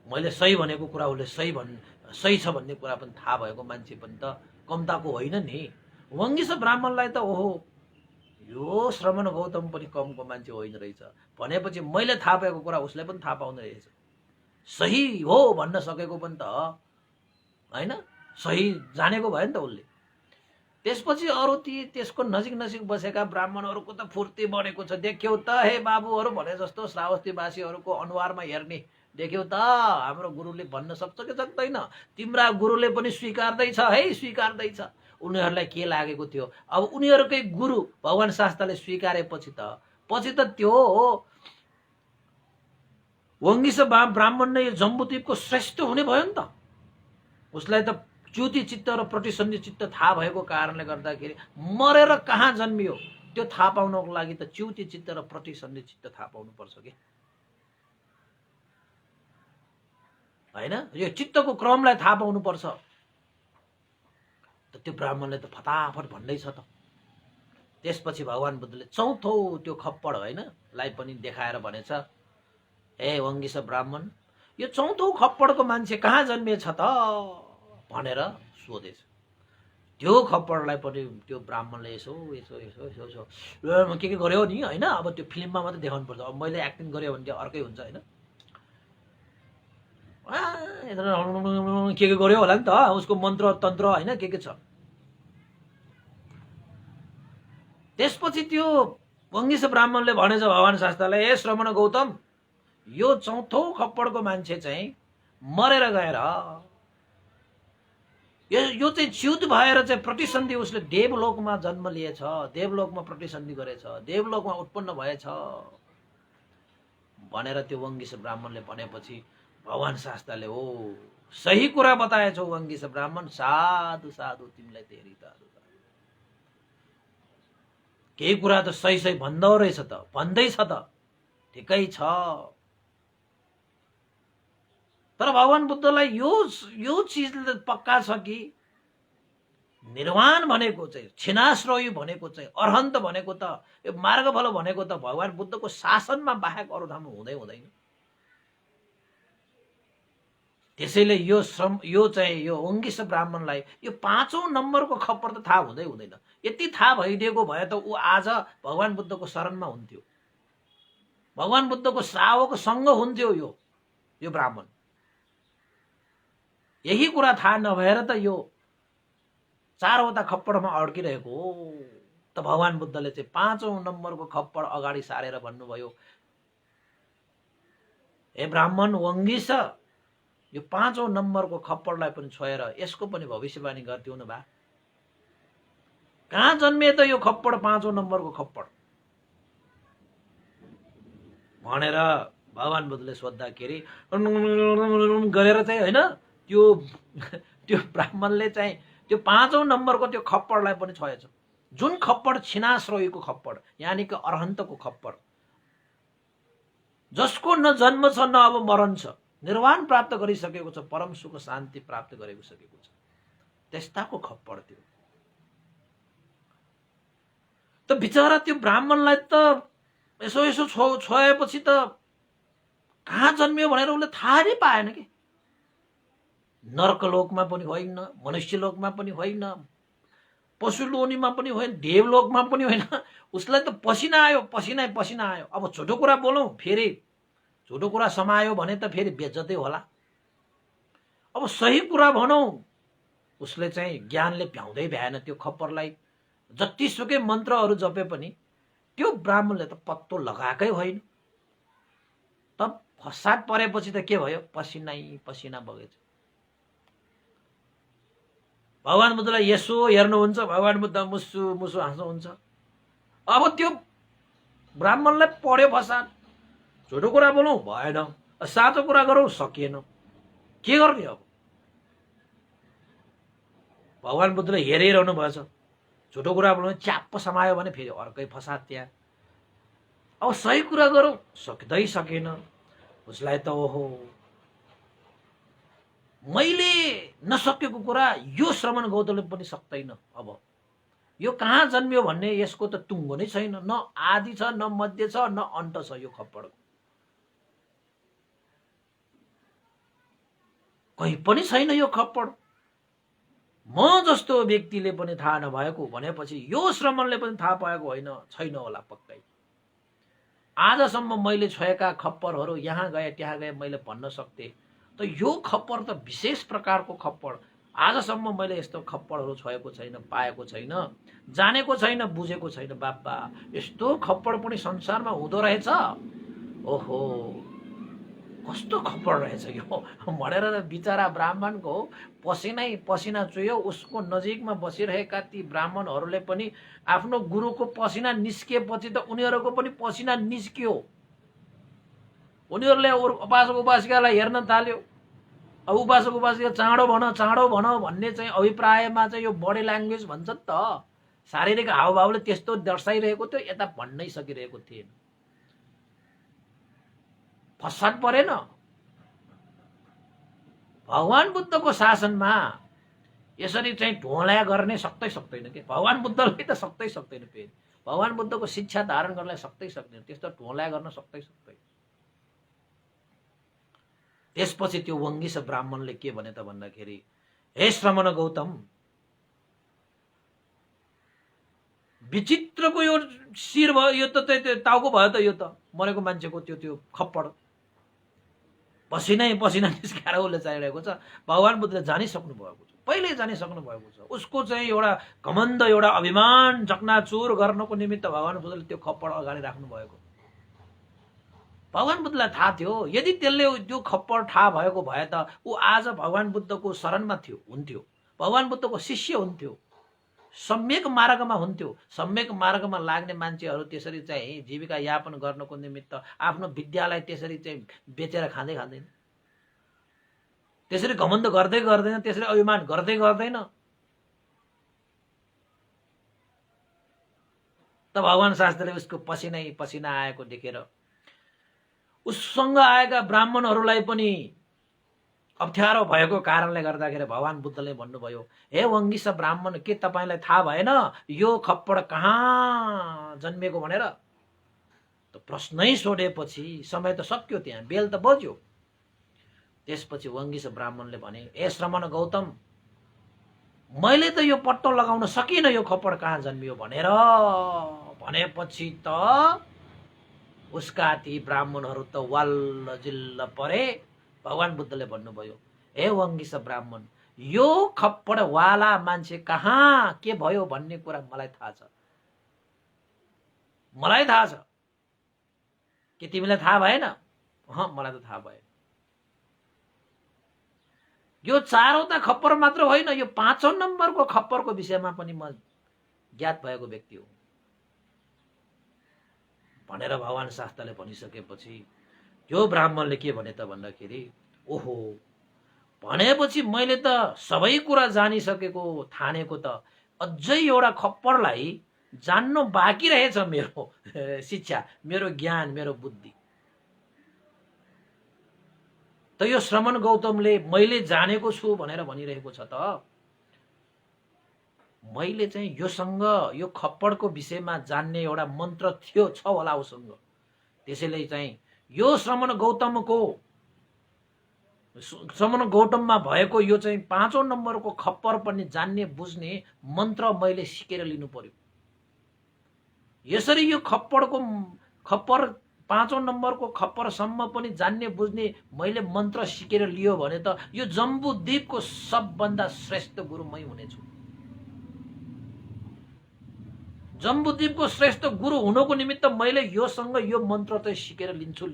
मैले सही भनेको कुरा उसले सही छ भन्ने कुरा पनि थाहा भएको मान्छे पनि त कमताको होइन नि। वङ्गिस ब्राह्मणलाई त ओहो, यो श्रमण गौतम पनि कमको मान्छे होइन रहेछ भनेपछि मैले थाहा पाएको कुरा उसले पनि थाहा पाउने रहेछ। सही हो भन्न सकेको पनि त हैन, सही जानेको भयो नि त उसले। त्यसपछि अरू त्यसको नजिक नजिक बसेका ब्राह्मणहरूको त फुर्ती बढेको छ। देख्यौ त हे बाबुहरू भने जस्तो श्रावस्तीवासीहरूको अनुहारमा हेर्ने, देख्यौ त हाम्रो गुरुले भन्न सक्छ कि सक्दैन? तिम्रा गुरुले पनि स्वीकार्दैछ है, स्वीकार्दैछ। उनीहरूलाई के लागेको थियो? अब उनीहरूकै गुरु भगवान शास्त्रले स्वीकारेपछि त त्यो वङ्गिस ब्राह्मण नै जम्बुद्वीपको श्रेष्ठ हुने भयो नि त। उसलाई त च्युति चित्त र प्रतिसन्धि चित्त थाहा भएको कारणले गर्दाखेरि मरेर कहाँ जन्मियो त्यो थाहा पाउनको लागि त च्युति चित्त र प्रतिसन्धि चित्त थाहा पाउनु पर्छ कि हैन? यो चित्तको क्रमलाई थाहा पाउनु पर्छ। त त्यो ब्राह्मणले त फटाफट भन्दैछ त। त्यसपछि भगवान बुद्धले चौथो त्यो खप्पड हैन लाई पनि देखाएर भनेछ, हे वङ्गिस ब्राह्मण, यो चौथो खप्पडको मान्छे कहाँ जन्मिएछ त भनेर सोधेछ। त्यो खप्पडलाई पनि त्यो ब्राह्मणले यसो यसो यसो यसो यसो के गर्यो नि होइन। अब त्यो फिल्ममा मात्रै देखाउनु पर्छ, अब मैले एक्टिङ गरेँ भने त्यो अर्कै हुन्छ होइन। के गर्यो होला नि त उसको मन्त्र तन्त्र होइन के छ। त्यसपछि त्यो वङ्गिस ब्राह्मणले भनेछ भगवान शास्त्रलाई, ए श्रवण गौतम, यो चौथो खप्पडको मान्छे चाहिँ मरेर गएर यो चाहिँ च्युत भएर चाहिँ प्रतिसन्धि उसले देवलोकमा जन्म लिएछ, देवलोकमा प्रतिसन्धि गरेछ, देवलोकमा उत्पन्न भएछ भनेर त्यो वङ्गिस ब्राह्मणले भनेपछि भगवान शास्त्रले ओ सही कुरा बताएछौ वङ्गिस ब्राह्मण, साधु साधु तिमीलाई धेरै त केही कुरा त सही सही भन्दो रहेछ त, भन्दैछ त, ठिकै छ। तर भगवान बुद्धलाई यो चिजले पक्का छ कि निर्वाण भनेको चाहिँ, छिनाश्रयी भनेको चाहिँ, अरहन्त भनेको त, यो मार्गफल भनेको त भगवान बुद्धको शासनमा बाहेक अरू ठाउँमा हुँदै हुँदैन। त्यसैले यो चाहिँ यो वङ्गिस ब्राह्मणलाई यो 5औं नम्बरको खप्पर त थाहा हुँदै हुँदैन। यति थाहा भइदिएको भए त ऊ आज भगवान बुद्धको शरणमा हुन्थ्यो, भगवान बुद्धको श्रावकसँग हुन्थ्यो यो ब्राह्मण। यही कुरा थाहा नभएर त यो 4वटा खप्पडमा अड्किरहेको हो। त भगवान बुद्धले चाहिँ 5औं नम्बरको खप्पड अगाडि सारेर भन्नुभयो, हे ब्राह्मण वङ्गिस, यो 5औं नम्बरको खप्पडलाई पनि छोएर यसको पनि भविष्यवाणी गरिदिउ न बा। कहाँ जन्मिए त यो खप्पड 5औं नम्बरको खप्पड भनेर भगवान बुद्धले सोद्धाखेरि गरेर चाहिँ होइन त्यो ब्राह्मणले चाहिँ त्यो 5औं नम्बरको त्यो खप्पडलाई पनि छोएछ। जुन खप्पड छिनाश्रयीको खप्पड यानि कि अरहन्तको खप्पड, जसको न जन्म छ न अब मरण छ, निर्वाण प्राप्त गरिसकेको छ, परम सुख शान्ति प्राप्त गरेको सकेको छ, त्यस्ताको खप्पड थियो। त बिचरा त्यो ब्राह्मणलाई त यसो यसो छोएपछि त कहाँ जन्मियो भनेर उसले थाहा नै पाएन कि। नर्कलोकमा पनि होइन, मनुष्यलोकमा पनि होइन, पशुलोनीमा पनि होइन, देवलोकमा पनि होइन। उसलाई त पसिना आयो, पसिना पसिना आयो। अब छोटो कुरा बोलौँ, फेरि छोटो कुरा समायो भने त फेरि बेज्जतै होला। अब सही कुरा भनौँ, उसले चाहिँ ज्ञानले भ्याउँदै भ्याएन त्यो खप्परलाई। जतिसुकै मन्त्रहरू जपे पनि त्यो ब्राह्मणले त पत्तो लगाएकै होइन। तब फसाद परेपछि त के भयो, पसिनै पसिना बगेछ। भगवान बुद्धलाई यसो हेर्नुहुन्छ, भगवान बुद्ध मुसु मुसु हाँस्नुहुन्छ। अब त्यो ब्राह्मणलाई पर्यो फसाद। छोटो कुरा बोलौँ भएन, साँचो कुरा गरौँ सकिएन, के गर्ने अब। भगवान बुद्धले हेरिरहनु भएछ। छोटो कुरा बोलौँ च्याप्प समायो भने फेरि अर्कै फसाद त्यहाँ। अब सही कुरा गरौँ सक्दै सकेन। उसलाई त ओहो, मैले नसकेको कुरा यो श्रवण गौतमले पनि सक्दैन। अब यो कहाँ जन्मियो भन्ने यसको त टुङ्गो नै छैन, न आदि छ, न मध्य छ, न अन्त छ। यो खप्पड कहीँ पनि छैन। यो खप्पड म जस्तो व्यक्तिले पनि थाहा नभएको भनेपछि यो श्रवणले पनि थाहा पाएको होइन, छैन होला पक्कै। आजसम्म मैले छोएका खप्परहरू यहाँ गए त्यहाँ गए मैले भन्न सक्थे, त यो खप्पर त विशेष प्रकारको खप्पड। आजसम्म मैले यस्तो खप्पडहरू छोएको छैन, पाएको छैन, जानेको छैन, बुझेको छैन। बाबा यस्तो खप्पड पनि संसारमा हुँदो रहेछ, ओहो कस्तो खप्पड रहेछ यो भनेर बिचरा ब्राह्मणको पसिनै पसिना चुयो। उसको नजिकमा बसिरहेका ती ब्राह्मणहरूले पनि आफ्नो गुरुको पसिना निस्किएपछि त उनीहरूको पनि पसिना निस्कियो। उनीहरूले उपासक उपासिकालाई हेर्न थाल्यो। अब उपासक उपासिका चाँडो भन भन्ने चाहिँ अभिप्रायमा चाहिँ यो बडी ल्याङ्ग्वेज भन्छ त, शारीरिक हावभावले त्यस्तो दर्शाइरहेको थियो, यता भन्नै सकिरहेको थिएन। फसाद परेन। भगवान बुद्धको शासनमा यसरी चाहिँ ढोला गर्ने सक्दैन के। भगवान बुद्धले त सक्दैन फेरि। भगवान बुद्धको शिक्षा धारण गर्न सक्दैन, त्यस्तो ढोला गर्न सक्दैन। त्यसपछि त्यो वङ्गिस ब्राह्मणले के भने त भन्दाखेरि, हे श्रमण गौतम, विचित्रको यो शिर भयो, यो त टाउको भयो त, यो त मरेको मान्छेको त्यो खप्पड पसिनै पसिना निस्काएर उसले चाहिरहेको छ। भगवान बुद्धले जानिसक्नु भएको छ, पहिले जानिसक्नु भएको छ। उसको चाहिँ एउटा घमण्ड, एउटा अभिमान चकनाचुर गर्नको निमित्त भगवान बुद्धले त्यो खप्पड अगाडि राख्नु भएको। भगवान बुद्धलाई थाहा थियो, यदि त्यसले त्यो खप्पड थाहा भएको भए त ऊ आज भगवान बुद्धको शरणमा हुन्थ्यो, भगवान बुद्धको शिष्य हुन्थ्यो, सम्यक मार्गमा हुन्थ्यो। सम्यक मार्गमा लाग्ने मान्छेहरू त्यसरी चाहिँ जीविका यापन गर्नको निमित्त आफ्नो विद्यालाई त्यसरी चाहिँ बेचेर खाँदैन, त्यसरी घमण्ड गर्दै गर्दैन, त्यसरी अभिमान गर्दै गर्दैन। त भगवान शास्त्रले उसको पसिनै पसिना आएको देखेर उससँग आएका ब्राह्मणहरूलाई पनि अप्ठ्यारो भएको कारणले गर्दाखेरि भगवान बुद्धले भन्नुभयो, हे वङ्गिस ब्राह्मण, के तपाईँलाई थाहा भएन यो खप्पड कहाँ जन्मिएको भनेर? त प्रश्नै सोधेपछि समय त सक्यो, त्यहाँ बेल त बज्यो। त्यसपछि वङ्गिस ब्राह्मणले भने, हे श्रमण गौतम, मैले त यो पत्तो लगाउन सकिनँ यो खप्पड कहाँ जन्मियो भनेर। भनेपछि त उसका ती ब्राह्मणहरू त वाल्ल जिल्ल परे। भगवान बुद्धले भन्नुभयो, हे वङ्गिस ब्राह्मण, यो खप्पड वाला मान्छे कहाँ के भयो भन्ने कुरा मलाई थाहा छ, मलाई थाहा छ। के तिमीलाई थाहा भएन? मलाई त थाहा भयो। यो चारवटा खप्पर मात्र होइन, यो 5औं नम्बरको खप्परको विषयमा पनि म ज्ञात भएको व्यक्ति हो भनेर भगवान शास्त्रले भनिसकेपछि यो ब्राह्मणले के भने त भन्दाखेरि, ओहो, भनेपछि मैले त सबै कुरा जानिसकेको ठानेको त अझै एउटा खप्परलाई जान्नु बाँकी रहेछ। मेरो शिक्षा, मेरो ज्ञान, मेरो बुद्धि त यो श्रमण गौतमले मैले जानेको छु भनेर भनिरहेको छ। त मैले चाहिँ योसँग यो खप्पडको विषयमा जान्ने एउटा मन्त्र थियो, छ होला उसँग। त्यसैले चाहिँ यो श्रमण गौतममा भएको यो चाहिँ 5औं नम्बरको खप्पर पनि जान्ने बुझ्ने मन्त्र मैले सिकेर लिनु पर्यो। यसरी यो खप्पर 5औं नम्बरको खप्परसम्म पनि जान्ने बुझ्ने मैले मन्त्र सिकेर लियो भने त यो जम्बुद्वीपको सबभन्दा श्रेष्ठ गुरु मै हुनेछु। जम्बुद्वीपको श्रेष्ठ गुरु हुनको निमित्त मैले योसँग यो मन्त्र चाहिँ सिकेर लिन्छु।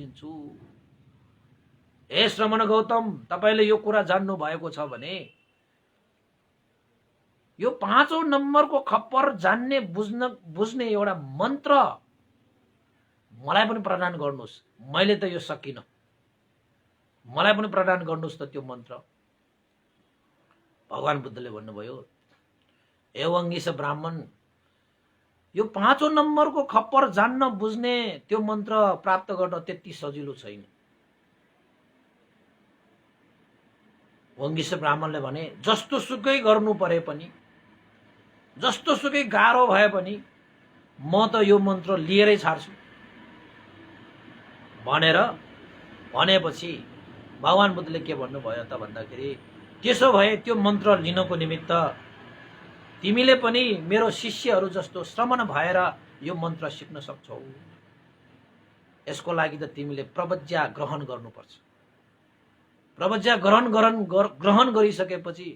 हे श्रमण गौतम, तपाईले यो कुरा जान्नु भएको छ भने यो 5औं नम्बरको खप्पर जान्ने बुझ्ने एउटा मन्त्र मलाई पनि प्रदान गर्नुहोस्। मैले त यो सकिनँ, मलाई पनि प्रदान गर्नुहोस् त त्यो मन्त्र। भगवान बुद्धले भन्नुभयो, हे वङ्गिस ब्राह्मण, यो 5औं नम्बरको खप्पर जान्न बुझ्ने त्यो मन्त्र प्राप्त गर्न त्यति सजिलो छैन। वङ्गिस ब्राह्मणले भने, जस्तो सुकै गर्नु परे पनि, जस्तो सुकै गाह्रो भए पनि म त यो मन्त्र लिएरै छाड्छु भनेपछि भगवान बुद्धले के भन्नुभयो त भन्दाखेरि, त्यसो भए त्यो मन्त्र लिनको निमित्त तिमीले पनि मेरो शिष्यहरू जस्तो श्रमण भएर यो मन्त्र सिक्न सक्छौ। यसको लागि त तिमीले प्रवज्ञा ग्रहण गर्नुपर्छ। प्रवज्ञा ग्रहण गरिसकेपछि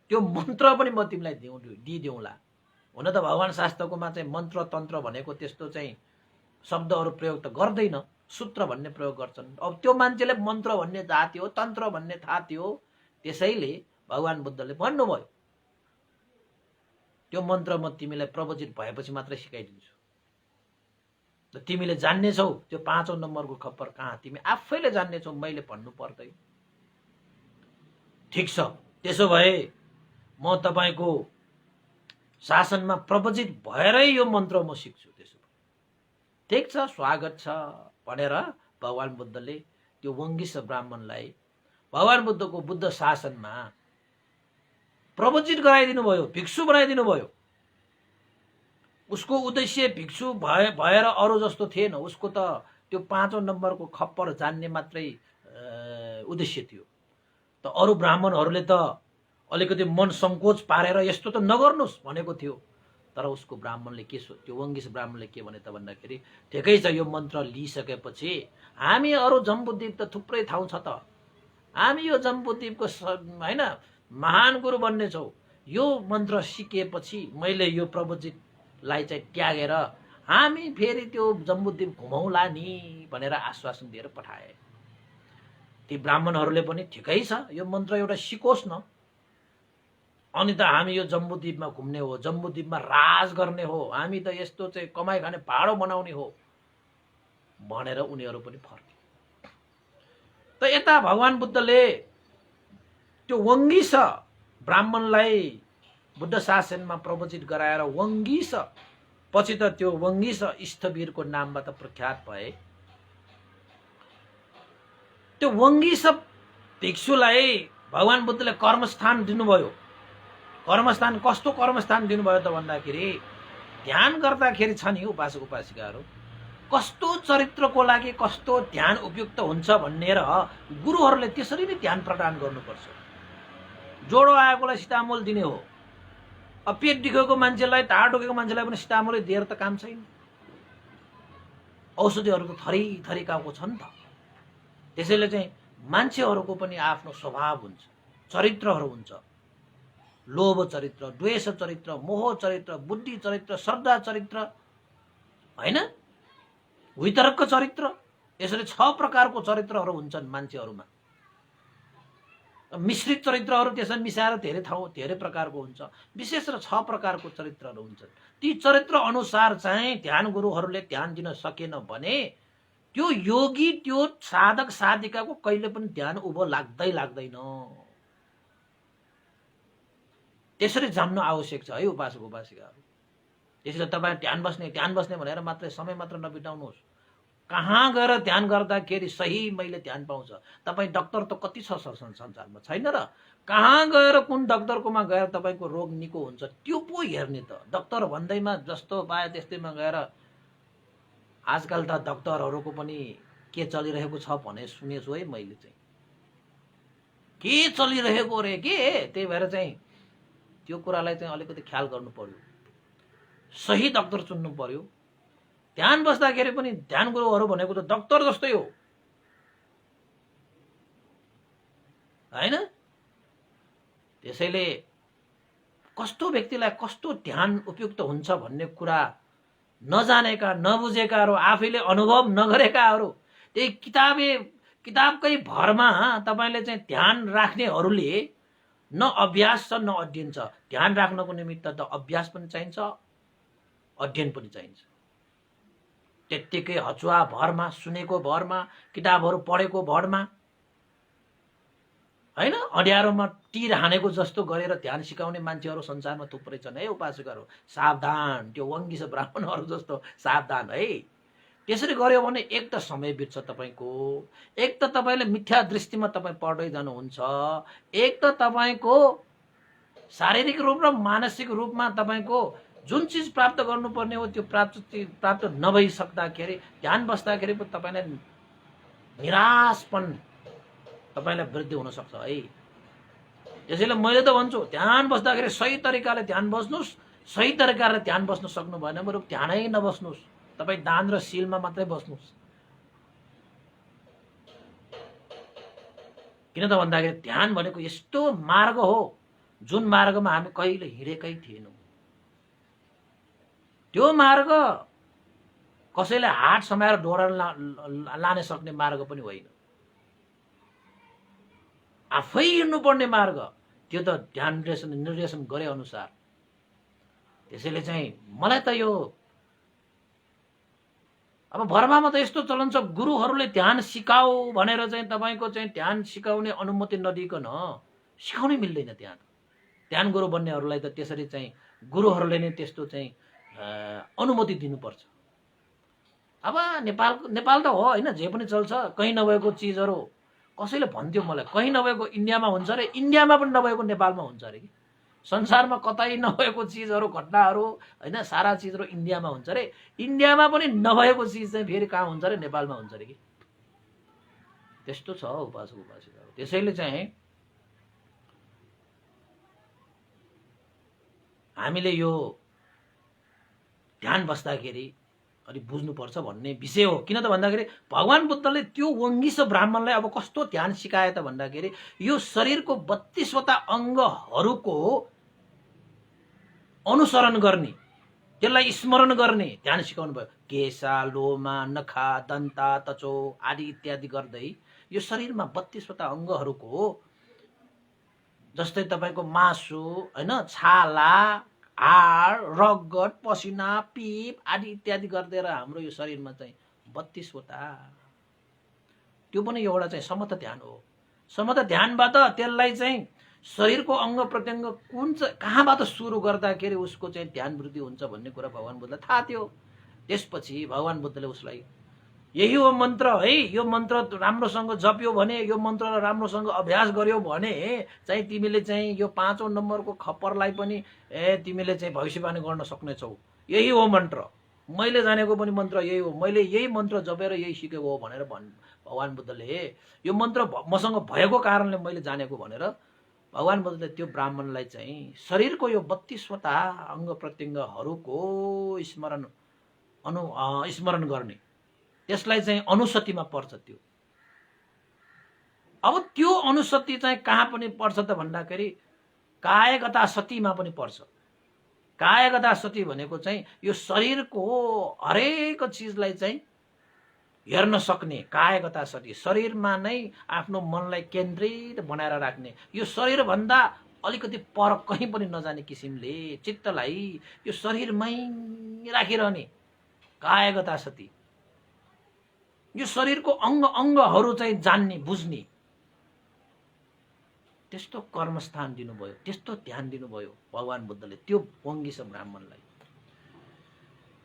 त्यो मन्त्र पनि म तिमीलाई दिइदेऊला। हुन त भगवान शास्त्रकोमा चाहिँ मन्त्र तन्त्र भनेको त्यस्तो चाहिँ शब्दहरू प्रयोग त गर्दैन, सूत्र भन्ने प्रयोग गर्छन्। अब त्यो मान्छेले मन्त्र भन्ने थाहा थियो, तन्त्र भन्ने थाहा थियो, त्यसैले भगवान बुद्धले भन्नुभयो, त्यो मन्त्र म तिमीलाई प्रवचित भएपछि मात्रै सिकाइदिन्छु। त तिमीले जान्नेछौ त्यो 5औं नम्बरको खप्पर कहाँ, तिमी आफैले जान्नेछौ, मैले भन्नु पर्दैन। ठिक छ, त्यसो भए म तपाईको शासनमा प्रवचित भएरै यो मन्त्र म सिक्छु। त्यसो ठिक छ, स्वागत छ भनेर भगवान बुद्धले त्यो वङ्गिस ब्राह्मणलाई भगवान बुद्धको बुद्ध शासनमा प्रवचित गराइदिनु भयो, भिक्षु बनाइदिनु भयो। उसको उद्देश्य भिक्षु भएर अरू जस्तो थिएन। उसको त त्यो 5औं नम्बरको खप्पर जान्ने मात्रै उद्देश्य थियो। त अरू ब्राह्मणहरूले त अलिकति मन सङ्कोच पारेर यस्तो त नगर्नुहोस् भनेको थियो। तर उसको ब्राह्मणले के त्यो वङ्गिस ब्राह्मणले के भने त भन्दाखेरि ठिकै छ, यो मन्त्र लिइसकेपछि हामी अरू जम्बुद्वीप त थुप्रै ठाउँ छ त, हामी यो जम्बुद्वीपको होइन महान गुरु बन्ने छौँ। यो मन्त्र सिकेपछि मैले यो प्रभुजीलाई चाहिँ त्यागेर हामी फेरि त्यो जम्बुद्वीप घुमाउला नि भनेर आश्वासन दिएर पठाए। ती ब्राह्मणहरूले पनि ठिकै छ, यो मन्त्र एउटा सिकोस् न, अनि त हामी यो जम्बुद्वीपमा घुम्ने हो, जम्बुद्वीपमा राज गर्ने हो, हामी त यस्तो चाहिँ कमाइ खाने भाडो बनाउने हो भनेर उनीहरू पनि फर्के। त यता भगवान बुद्धले त्यो वङ्गिस ब्राह्मणलाई बुद्ध शासनमा प्रवचित गराएर वङ्गिस पछि त त्यो वङ्गिस स्थवीरको नामबाट प्रख्यात भए। त्यो वङ्गिस भिक्षुलाई भगवान बुद्धले कर्मस्थान दिनुभयो। कर्मस्थान कस्तो कर्मस्थान दिनुभयो त भन्दाखेरि ध्यान गर्दाखेरि छ नि उपासक उपासिकाहरू, कस्तो चरित्रको लागि कस्तो ध्यान उपयुक्त हुन्छ भनेर गुरुहरूले त्यसरी नै ध्यान प्रदान गर्नुपर्छ। जोडो आएकोलाई सिटामोल दिने हो, अब पेट दुखेको मान्छेलाई ढाड दुखेको मान्छेलाई पनि सिटामोलै दिएर त काम छैन। औषधिहरू त थरी थरीकाको छ नि त। त्यसैले चाहिँ मान्छेहरूको पनि आफ्नो स्वभाव हुन्छ, चरित्रहरू हुन्छ। लोभ चरित्र, द्वेष चरित्र, मोह चरित्र, बुद्धि चरित्र, श्रद्धा चरित्र, होइन वितरकको चरित्र, यसरी 6 प्रकारको चरित्रहरू हुन्छन् मान्छेहरूमा। मिश्रित चरित्रहरू त्यसरी मिसाएर धेरै प्रकारको हुन्छ। विशेष र 6 प्रकारको चरित्रहरू हुन्छन्। ती चरित्र अनुसार चाहिँ ध्यान गुरुहरूले ध्यान दिन सकेन भने त्यो योगी, त्यो साधक साधिकाको कहिले पनि ध्यान उभो लाग्दैन। त्यसरी जान्नु आवश्यक छ है उपासक उपासिकाहरू। त्यसैले तपाईँ ध्यान बस्ने भनेर मात्रै समय मात्र नबिताउनुहोस्। कहाँ गएर ध्यान गर्दाखेरि सही मैले ध्यान पाउँछ। तपाईँ डक्टर त कति छ संसारमा, छैन र? कहाँ गएर कुन डक्टरकोमा गएर तपाईँको रोग निको हुन्छ त्यो पो हेर्ने त। डक्टर भन्दैमा जस्तो पाए त्यस्तैमा गएर आजकल त डक्टरहरूको पनि के चलिरहेको छ भने सुनेछु है मैले चाहिँ। के चलिरहेको रे के, त्यही भएर चाहिँ त्यो कुरालाई चाहिँ अलिकति ख्याल गर्नु पर्यो। सही डक्टर चुन्नु पर्यो। ध्यान बस्दाखेरि पनि ध्यान गुरुहरू भनेको त डक्टर जस्तै हो, होइन? त्यसैले कस्तो व्यक्तिलाई कस्तो ध्यान उपयुक्त हुन्छ भन्ने कुरा नजानेका, नबुझेकाहरू, आफैले अनुभव नगरेकाहरू, त्यही किताबकै भरमा तपाईँले चाहिँ ध्यान राख्नेहरूले न अभ्यास छ न अध्ययन छ। ध्यान राख्नको निमित्त त अभ्यास पनि चाहिन्छ, अध्ययन पनि चाहिन्छ। त्यत्तिकै हचुवा भरमा, सुनेको भरमा, किताबहरू पढेको भरमा, होइन अँध्यारोमा टिर हानेको जस्तो गरेर ध्यान सिकाउने मान्छेहरू संसारमा थुप्रै छन् है उपासकहरू। सावधान, त्यो वङ्गिस ब्राह्मणहरू जस्तो सावधान है। त्यसरी गर्यो भने एक त समय बित्छ तपाईँको, एक त तपाईँले मिथ्या दृष्टिमा तपाईँ पढ्दै जानुहुन्छ, एक त तपाईँको शारीरिक रूप र मानसिक रूपमा तपाईँको जुन चिज प्राप्त गर्नुपर्ने हो त्यो प्राप्त नभइसक्दाखेरि ध्यान बस्दाखेरि पनि तपाईँलाई निराशपन तपाईँलाई वृद्धि हुन सक्छ है। त्यसैले मैले त भन्छु ध्यान बस्दाखेरि सही तरिकाले ध्यान बस्नुहोस्। सही तरिकाले ध्यान बस्न सक्नु भएन बरु ध्यानै नबस्नुहोस्, तपाईँ दान र शीलमा मात्रै बस्नुहोस्। किन त भन्दाखेरि ध्यान भनेको यस्तो मार्ग हो जुन मार्गमा हामी कहिले हिँडेकै थिएनौँ। त्यो मार्ग कसैले हात समाएर डोरा लाने सक्ने मार्ग पनि होइन, आफै हिँड्नुपर्ने मार्ग, त्यो त ध्यान निर्देशन गरे अनुसार। त्यसैले चाहिँ मलाई त यो अब भर्मामा त यस्तो चलन छ, गुरुहरूले ध्यान सिकाऊ भनेर चाहिँ तपाईँको चाहिँ ध्यान सिकाउने अनुमति नदिइकन सिकाउनै मिल्दैन। ध्यान गुरु बन्नेहरूलाई त त्यसरी चाहिँ गुरुहरूले नै त्यस्तो चाहिँ अनुमति दिनुपर्छ। अब नेपाल त हो होइन, जे पनि चल्छ। कहीँ नभएको चिजहरू कसैले भन्थ्यो मलाई, कहीँ नभएको इन्डियामा हुन्छ अरे, इन्डियामा पनि नभएको नेपालमा हुन्छ अरे कि। संसारमा कतै नभएको चिजहरू, घटनाहरू, होइन सारा चिजहरू इन्डियामा हुन्छ अरे, इन्डियामा पनि नभएको चिज चाहिँ फेरि कहाँ हुन्छ अरे, नेपालमा हुन्छ अरे कि। त्यस्तो छ उपासक उपासिका। त्यसैले चाहिँ हामीले यो ध्यान बस्दाखेरि अलि बुझ्नुपर्छ भन्ने विषय हो। किन त भन्दाखेरि भगवान बुद्धले त्यो वंगिस ब्राह्मणलाई अब कस्तो ध्यान सिकाए त भन्दाखेरि यो शरीरको 32वटा अङ्गहरूको अनुसरण गर्ने, त्यसलाई स्मरण गर्ने ध्यान सिकाउनु भयो। केशा, लोमा, नखा, दन्ता, तचो आदि इत्यादि गर्दै यो शरीरमा 32वटा अङ्गहरूको, जस्तै तपाईँको मासु होइन, छाला, हाड, रगत, पसिना, पिप आदि इत्यादि गरिदिएर हाम्रो यो शरीरमा चाहिँ 32वटा, त्यो पनि एउटा चाहिँ समता ध्यान हो। समता ध्यानबाट त्यसलाई चाहिँ शरीरको अङ्ग प्रत्यङ्ग कुन चाहिँ कहाँबाट सुरु गर्दाखेरि उसको चाहिँ ध्यान वृद्धि हुन्छ भन्ने कुरा भगवान बुद्धलाई थाहा थियो। त्यसपछि भगवान बुद्धले उसलाई यही हो मन्त्र है, यो मन्त्र राम्रोसँग जप्यो भने, यो मन्त्रलाई राम्रोसँग अभ्यास गर्यो भने चाहिँ तिमीले चाहिँ यो 5औं नम्बरको खप्परलाई पनि तिमीले चाहिँ भविष्यवाणी गर्न सक्नेछौ। यही हो मन्त्र, मैले जानेको पनि मन्त्र यही हो, मैले यही मन्त्र जपेर यही सिकेको हो भनेर भगवान बुद्धले, यो मन्त्र मसँग भएको कारणले मैले जानेको भनेर भगवान बुद्धले त्यो ब्राह्मणलाई चाहिँ शरीरको यो 32वटा अङ्ग प्रत्यङ्गहरूको स्मरण गर्ने, त्यसलाई चाहिँ अनुसतिमा पर्छ त्यो। अब त्यो अनुसति चाहिँ कहाँ पनि पर्छ त भन्दाखेरि कायगता सतीमा पनि पर्छ। कायगता सती भनेको चाहिँ यो शरीरको हरेक चिजलाई चाहिँ हेर्न सक्ने कायगता सती, शरीरमा नै आफ्नो मनलाई केन्द्रित बनाएर राख्ने, यो शरीरभन्दा अलिकति पर कहीँ पनि नजाने किसिमले चित्तलाई यो शरीरमै राखिरहने कायगता सती, यो शरीरको अङ्गहरू चाहिँ जान्ने बुझ्ने, त्यस्तो कर्मस्थान दिनुभयो, त्यस्तो ध्यान दिनुभयो भगवान बुद्धले त्यो वंगिस ब्राह्मणलाई।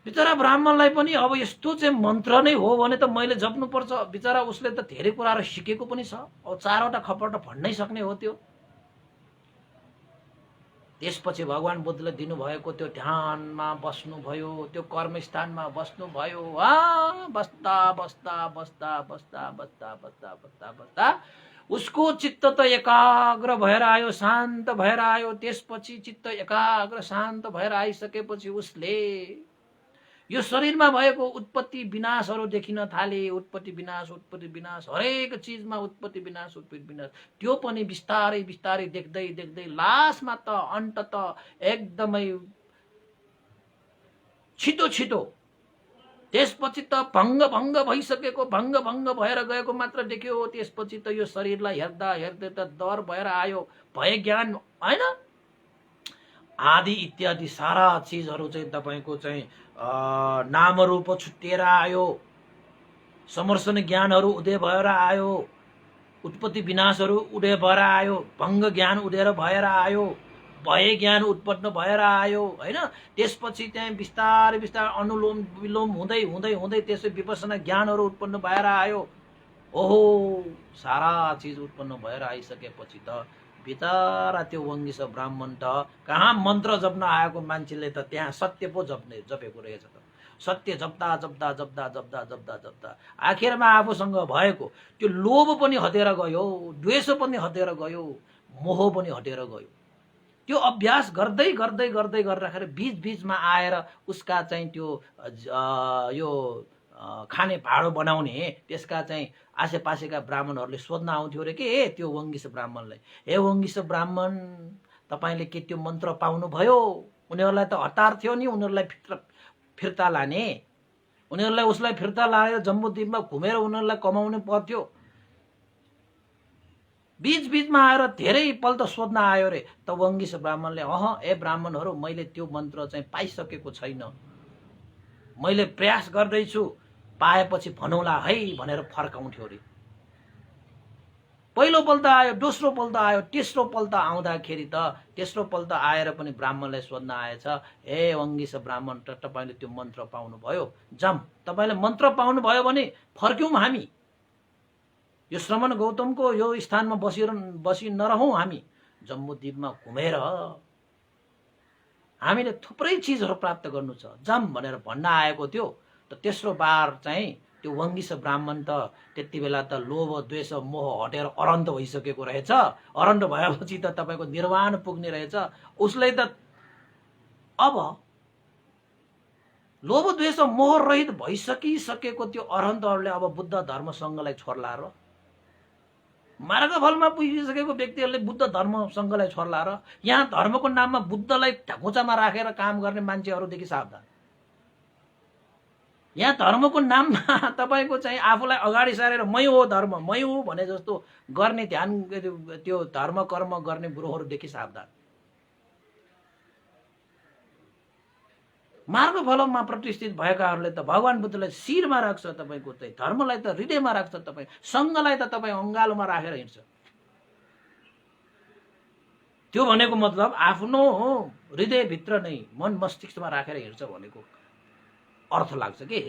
बिचरा ब्राह्मणलाई पनि अब यस्तो चाहिँ मन्त्र नै हो भने त मैले जप्नुपर्छ। बिचरा उसले त धेरै कुराहरू सिकेको पनि छ, अब 4वटा खप्पर त भन्न सक्ने हो त्यो। त्यसपछि भगवान बुद्धले दिनुभएको त्यो ध्यानमा बस्नुभयो, त्यो कर्मस्थानमा बस्नुभयो। बस्दा बस्दा बस्दा बस्दा बस्दा बस्दा बस्दा बस्दा उसको चित्त त एकाग्र भएर आयो, शान्त भएर आयो। त्यसपछि चित्त एकाग्र शान्त भएर आइसकेपछि उसले यो शरीरमा भएको उत्पत्ति विनाशहरू देखिन थाले। उत्पत्ति विनाश, उत्पत्ति विनाश, हरेक चिजमा उत्पत्ति विनाश, उत्पत्ति विनाश, त्यो पनि बिस्तारै बिस्तारै देख्दै देख्दै लास्टमा त अन्तत एकदमै छिटो छिटो त्यसपछि त भङ्ग भङ्ग भइसकेको, भङ्ग भङ्ग भएर गएको मात्र देख्यो। त्यसपछि त यो शरीरलाई हेर्दा हेर्दै त डर भएर आयो, भय ज्ञान होइन आदि इत्यादि सारा चिजहरू चाहिँ तपाईँको चाहिँ नाम रूप छुट्टिएर आयो, समर्शन ज्ञानहरू उदय भएर आयो, उत्पत्ति विनाशहरू उदय भएर आयो, भङ्ग ज्ञान उदय भएर आयो, भय ज्ञान उत्पन्न भएर आयो होइन। त्यसपछि त्यहाँ बिस्तारै बिस्तारै अनुलोम विलोम हुँदै हुँदै हुँदै त्यसै विपसना ज्ञानहरू उत्पन्न भएर आयो। ओहो, सारा चिज उत्पन्न भएर आइसकेपछि त बिचरा त्यो वंगिस ब्राह्मण त कहाँ मन्त्र जप्न आएको मान्छेले त त्यहाँ सत्य पो जपेको रहेछ त। सत्य जप्दा जप्दा जप्दा जप्दा जप्दा जप्दा आखिरमा आफूसँग भएको त्यो लोभ पनि हटेर गयो, द्वेष पनि हटेर गयो, मोह पनि हटेर गयो। त्यो अभ्यास गर्दै गर्दै गर्दै गर्दाखेरि बीच बीचमा आएर उसका चाहिँ त्यो यो खाने भाँडो बनाउने त्यसका चाहिँ आसेपासेका ब्राह्मणहरूले सोध्न आउँथ्यो अरे के त्यो वंगिस ब्राह्मणलाई, हे वंगिस ब्राह्मण तपाईँले के त्यो मन्त्र पाउनुभयो? उनीहरूलाई त हतार थियो नि उनीहरूलाई फिर्ता लाने, उनीहरूलाई उसलाई फिर्ता लाएर जम्बूद्वीपमा घुमेर उनीहरूलाई कमाउनु पर्थ्यो। बीच बीचमा आएर धेरै पल्ट सोध्न आयो रे त वंगिस ब्राह्मणले, ए ब्राह्मणहरू मैले त्यो मन्त्र चाहिँ पाइसकेको छैन, मैले प्रयास गर्दैछु, पाएपछि भनौला है भनेर फर्काउँथ्यो रे। पहिलो पल्ट आयो, दोस्रो पल्ट आयो, तेस्रो पल्ट आउँदाखेरि त तेस्रो पल्ट आएर पनि ब्राह्मणलाई सोध्न आएछ, हे वंगिस ब्राह्मण त तपाईँले त्यो मन्त्र पाउनुभयो? जाम, तपाईँले मन्त्र पाउनुभयो भने फर्क्यौँ हामी, यो श्रमण गौतमको यो स्थानमा बसी नरहौँ, हामी जम्बूद्वीपमा घुमेर हामीले थुप्रै चिजहरू प्राप्त गर्नु छ, जाम भनेर भन्न आएको थियो। त तेस्रो बार चाहिँ त्यो वङ्गिस ब्राह्मण त त्यति बेला त लोभ द्वेष मोह हटेर अरन्त भइसकेको रहेछ। अरन्त भएपछि त तपाईँको निर्वाण पुग्ने रहेछ। उसले त अब लोभ द्वेष मोह रहित भइसकिसकेको त्यो अरहन्तहरूले अब बुद्ध धर्म सङ्घलाई छोड्ला र? मार्गफलमा पुगिसकेको व्यक्तिहरूले बुद्ध धर्म सङ्घलाई छोड्ला र? यहाँ धर्मको नाममा बुद्धलाई ढाकुचामा राखेर काम गर्ने मान्छेहरूदेखि सावधान। यहाँ धर्मको नाममा तपाईँको चाहिँ आफूलाई अगाडि सारेर मै हो धर्म, मै हो भने जस्तो गर्ने ध्यान त्यो धर्म कर्म गर्ने गुरुहरूदेखि सावधान। मार्गफलमा प्रतिष्ठित भएकाहरूले त भगवान बुद्धलाई शिरमा राख्छ, तपाईँको चाहिँ धर्मलाई त हृदयमा राख्छ, तपाईँ सङ्घलाई त तपाईँ अङ्गालोमा राखेर हिँड्छ। त्यो भनेको मतलब आफ्नो हृदयभित्र नै मन मस्तिष्कमा राखेर हिँड्छ भनेको अर्थ लाग्छ के।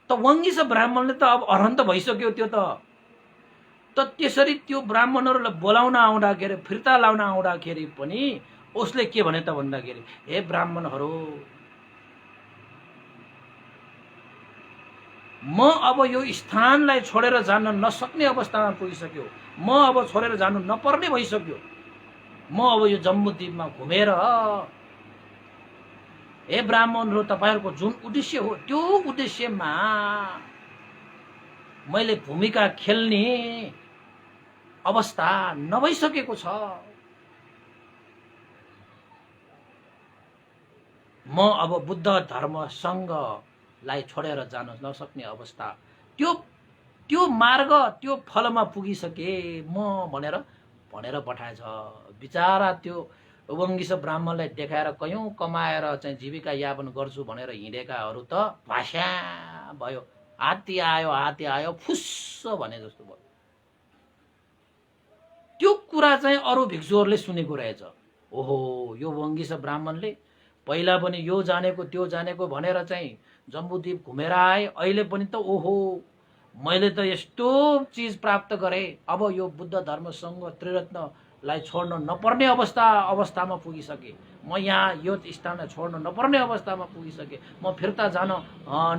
त वङ्गिस ब्राह्मणले त अब अरहन्त भइसक्यो। त्यो त त्यसरी त्यो ब्राह्मणहरूलाई बोलाउन आउँदाखेरि फिर्ता लाउन आउँदाखेरि पनि उसले के भने त भन्दाखेरि, हे ब्राह्मणहरू, म अब यो स्थानलाई छोडेर जान नसक्ने अवस्थामा पुगिसक्यो, म अब छोडेर जानु नपर्ने भइसक्यो। म अब यो जम्बूद्वीपमा घुमेर, हे ब्राह्मणहरू, तपाईँहरूको जुन उद्देश्य हो त्यो उद्देश्यमा मैले भूमिका खेल्ने अवस्था नभइसकेको छ। म अब बुद्ध धर्म सङ्घलाई छोडेर जान नसक्ने अवस्था, त्यो मार्ग त्यो फलमा पुगिसके म भनेर पठाएछ। बिचारा त्यो वङ्गिस ब्राह्मणलाई देखाएर कयौँ कमाएर चाहिँ जीविका यापन गर्छु भनेर हिँडेकाहरू त भाषा भयो, हात्ती आयो फुस्स भने जस्तो भयो। त्यो कुरा चाहिँ अरू भिक्षुहरूले सुनेको रहेछ। ओहो, यो वङ्गिस ब्राह्मणले पहिला पनि यो जानेको त्यो जानेको भनेर चाहिँ जम्बूद्वीप घुमेर आए, अहिले पनि त ओहो मैले त यस्तो चिज प्राप्त गरेँ, अब यो बुद्ध धर्म सङ्घ त्रिरत्नलाई छोड्न नपर्ने अवस्थामा पुगिसके, म यहाँ यो स्थानलाई छोड्न नपर्ने अवस्थामा पुगिसके, म फिर्ता जान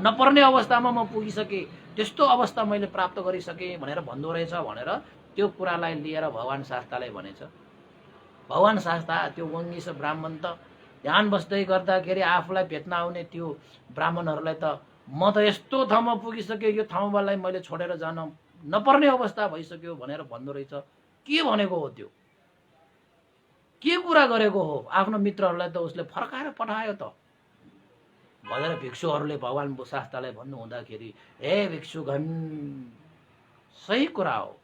नपर्ने अवस्थामा म पुगिसके, त्यस्तो अवस्था मैले प्राप्त गरिसकेँ भनेर भन्दो रहेछ भनेर त्यो कुरालाई लिएर भगवान शास्ताले भनेछ। भगवान शास्ता त्यो वङ्गिस ब्राह्मण त ध्यान बस्दै गर्दाखेरि आफूलाई भेट्न आउने त्यो ब्राह्मणहरूलाई त म त यस्तो ठाउँमा पुगिसकेँ, यो ठाउँलाई मैले छोडेर जान नपर्ने अवस्था भइसक्यो भनेर भन्दो रहेछ। के भनेको हो त्यो? के कुरा गरेको हो? आफ्नो मित्रहरूलाई त उसले फर्काएर पठायो त भनेर भिक्षुहरूले भगवान शास्तालाई भन्नु हुँदाखेरि, हे भिक्षुगण, सही कुरा हो,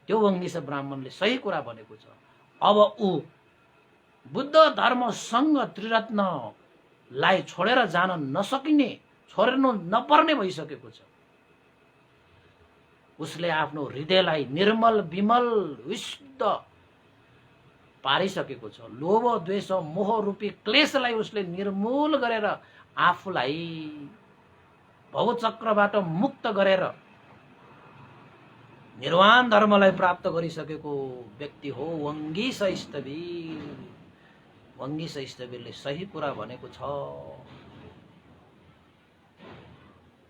त्यो वङ्गिस ब्राह्मणले सही कुरा भनेको छ। अब ऊ बुद्ध धर्म सङ्घ त्रिरत्नलाई छोडेर जान नसकिने, छोड्नु नपर्ने भइसकेको छ। उसले आफ्नो हृदयलाई निर्मल विमल विशुद्ध पारिसकेको छ। लोभ द्वेष मोह रूपी क्लेशलाई उसले निर्मूल गरेर आफूलाई भवचक्रबाट मुक्त गरेर निर्वाण धर्मलाई प्राप्त गरिसकेको व्यक्ति हो वङ्गिस स्थविर। वङ्गिस स्थविरले सही कुरा भनेको छ।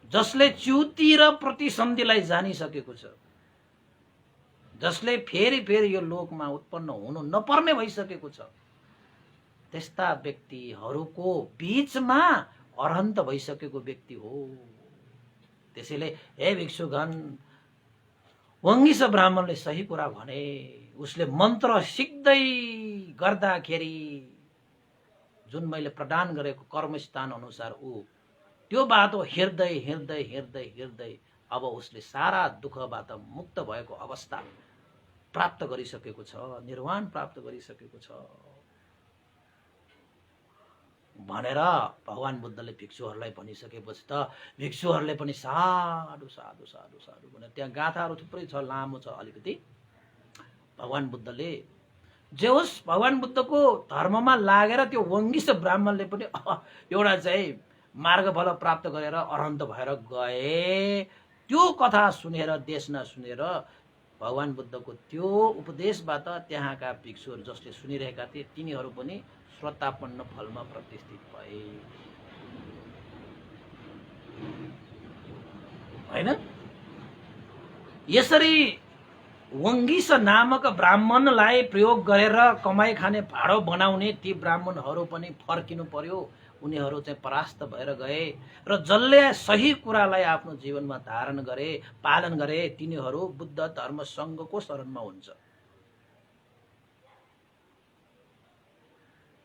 जसले च्युति र प्रतिसन्धिलाई जानिसकेको छ, जसले फेरि फेरि यो लोकमा उत्पन्न हुनु नपर्ने भइसकेको छ, त्यस्ता व्यक्तिहरूको बीचमा अरहन्त भइसकेको व्यक्ति हो। त्यसैले हे भिक्षुगण, वङ्गिस ब्राह्मणले सही कुरा भने। उसले मन्त्र सिक्दै गर्दाखेरि जुन मैले प्रदान गरेको कर्मस्थान अनुसार ऊ त्यो बाटो हिँड्दै हिँड्दै हिँड्दै हिँड्दै अब उसले सारा दुःखबाट मुक्त भएको अवस्था प्राप्त गरिसकेको छ, निर्वाण प्राप्त गरिसकेको छ भनेर भगवान बुद्धले भिक्षुहरूलाई भनिसकेपछि त भिक्षुहरूले पनि साधु साधु साधु साधु भनेर, त्यहाँ गाथाहरू थुप्रै छ, लामो छ अलिकति। भगवान बुद्धले जे होस्, भगवान बुद्धको धर्ममा लागेर त्यो वङ्गिस ब्राह्मणले पनि एउटा चाहिँ मार्गफल प्राप्त गरेर अरहन्त भएर गए। त्यो कथा सुनेर, देश नसुनेर भगवान बुद्धको त्यो उपदेशबाट त्यहाँका भिक्षुहरू जसले सुनिरहेका थिए तिनीहरू पनि श्रद्धापन्न फलमा प्रतिष्ठित भए। हैन। यसरी वङ्गिस नामक ब्राह्मणलाई प्रयोग गरेर कमाई खाने भाडो बनाउने ती ब्राह्मणहरू पनि फर्किनु पर्यो। उनीहरू चाहिँ परास्त भएर गए र जसले सही कुरालाई आफ्नो जीवनमा धारण गरे, पालन गरे, तिनीहरू बुद्ध धर्म सङ्घको शरणमा हुन्छ।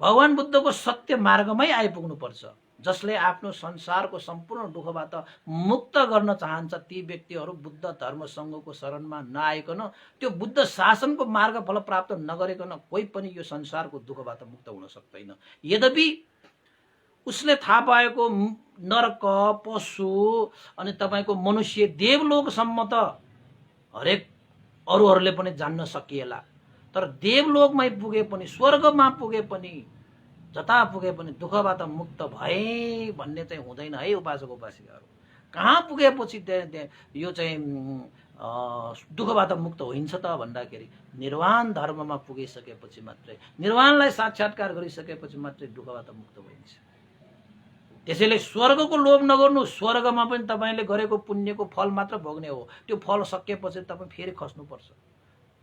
भगवान बुद्धको सत्य मार्गमै आइपुग्नुपर्छ। जसले आफ्नो संसारको सम्पूर्ण दुःखबाट मुक्त गर्न चाहन्छ ती व्यक्तिहरू बुद्ध धर्म सङ्घको शरणमा नआइकन, त्यो बुद्ध शासनको मार्ग फल प्राप्त नगरिकन कोही पनि यो संसारको दुःखबाट मुक्त हुन सक्दैन। यद्यपि उसले थाहा पाएको नरक, पशु अनि तपाईँको मनुष्य, देवलोकसम्म त हरेक अरूहरूले पनि जान्न सकिएला, तर देवलोकमै पुगे पनि, स्वर्गमा पुगे पनि, जता पुगे पनि दुःखबाट मुक्त भए भन्ने चाहिँ हुँदैन है उपासक उपासिकाहरू। कहाँ पुगेपछि यो चाहिँ दुःखबाट मुक्त होइन्छ त भन्दाखेरि निर्वाण धर्ममा पुगिसकेपछि मात्रै, निर्वाणलाई साक्षात्कार गरिसकेपछि मात्रै दुःखबाट मुक्त होइन्छ। त्यसैले स्वर्गको लोभ नगर्नु। स्वर्गमा पनि तपाईँले गरेको पुण्यको फल मात्र भोग्ने हो। त्यो फल सकिएपछि तपाईँ फेरि खस्नुपर्छ।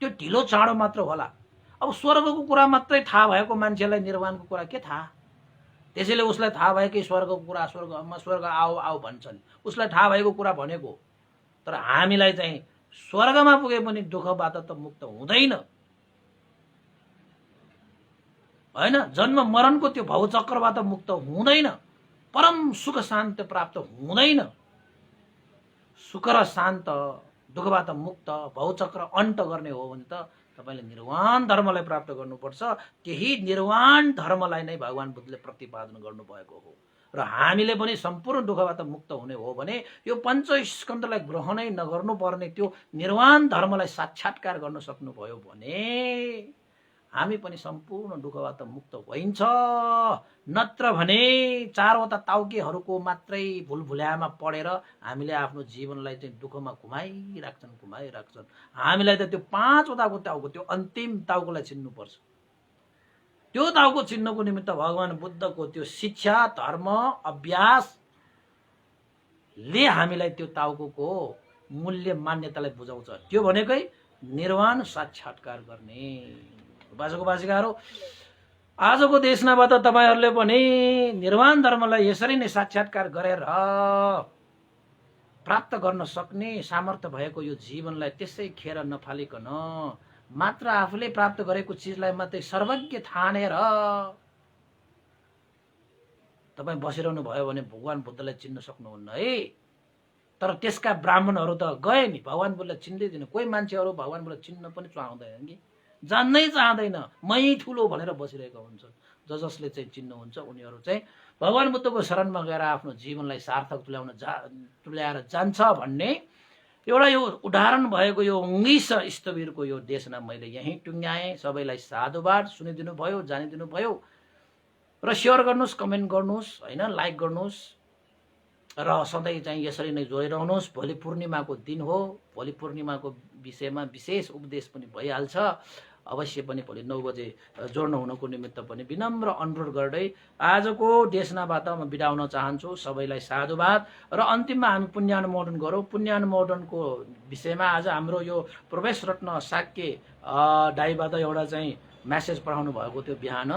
त्यो ढिलो चाँडो मात्र होला। अब स्वर्गको कुरा मात्रै थाहा भएको मान्छेलाई निर्वाणको कुरा के थाहा? त्यसैले उसलाई थाहा भयो कि स्वर्गको कुरा, स्वर्ग आऊ आऊ भन्छन्, उसलाई थाहा भएको कुरा भनेको। तर हामीलाई चाहिँ स्वर्गमा पुगे पनि दुःखबाट त मुक्त हुँदैन हैन। जन्म मरणको त्यो भवचक्रबाट मुक्त हुँदैन। परम सुख शान्ति प्राप्त हुँदैन। सुख र शान्त, दुःखबाट मुक्त, भवचक्र अन्त गर्ने हो भने त तपाईले निर्वाण धर्मलाई प्राप्त गर्नुपर्छ। त्यही निर्वाण धर्मलाई नै भगवान बुद्धले प्रतिपादन गर्नुभएको हो। र हामीले पनि सम्पूर्ण दुःखबाट मुक्त हुने हो भने यो पञ्चस्कन्धलाई ग्रहणै नगर्नु पर्ने त्यो निर्वाण धर्मलाई साक्षात्कार गर्न सक्नुभयो भने हामी पनि सम्पूर्ण दुःखबाट मुक्त भइन्छ। नत्र भने चारवटा ताउकेहरूको मात्रै भुलभुल्यामा पढेर हामीले आफ्नो जीवनलाई चाहिँ दुःखमा घुमाइराख्छन्। हामीलाई त त्यो पाँचवटाको ताउको, त्यो अन्तिम ताउकोलाई चिन्नुपर्छ। त्यो ताउको चिन्नको निमित्त भगवान बुद्धको त्यो शिक्षा, धर्म, अभ्यासले हामीलाई त्यो ताउको मूल्य मान्यतालाई बुझाउँछ। त्यो भनेकै निर्वाण साक्षात्कार गर्ने। उपासक उपासिकाहरू, आजको देशनाबाट तपाईहरूले पनि निर्वाण धर्मलाई यसरी नै साक्षात्कार गरेर प्राप्त गर्न सक्ने सामर्थ्य भएको यो जीवनलाई त्यसै खेर नफालिकन मात्र आफूले प्राप्त गरेको चिजलाई मात्रै सर्वज्ञ ठानेर तपाईँ बसिरहनु भयो भने भगवान बुद्धलाई चिन्न सक्नुहुन्न है। तर त्यसका ब्राह्मणहरू त गए नि, भगवान बुद्धलाई चिन्दै थिएन। कोही मान्छेहरू भगवान बुद्धलाई चिन्न पनि चाहँदैन कि जान्नै चाहँदैन, मै ठुलो भनेर बसिरहेका हुन्छन्। जसले चाहिँ चिन्नुहुन्छ उनीहरू चाहिँ भगवान बुद्धको शरणमा गएर आफ्नो जीवनलाई सार्थक तुल्याएर जान्छ भन्ने एउटा यो उदाहरण भएको यो उङ्गिस स्थवीरको यो देशना मैले यहीँ टुङ्ग्याएँ। सबैलाई साधुवाद। सुनिदिनु भयो, जानिदिनु भयो र सेयर गर्नुहोस्, कमेन्ट गर्नुहोस् हैन, लाइक गर्नुहोस् र सधैँ चाहिँ यसरी नै जोडिरहनुहोस्। भोलि पूर्णिमाको दिन हो। भोलि पूर्णिमाको विषयमा विशेष उपदेश पनि भइहाल्छ। अवश्य पनि भोलि 9 बजे जोड्न हुनको निमित्त पनि विनम्र अनुरोध गर्दै आजको देशनाबाट म बिदा हुन चाहन्छु। सबैलाई साधुवाद र अन्तिममा हामी पुण्यानुमोदन गरौँ। पुण्यानुमोदनको विषयमा आज हाम्रो यो प्रवेश रत्न साक्य दाइबाट एउटा चाहिँ मेसेज पठाउनु भएको थियो बिहान।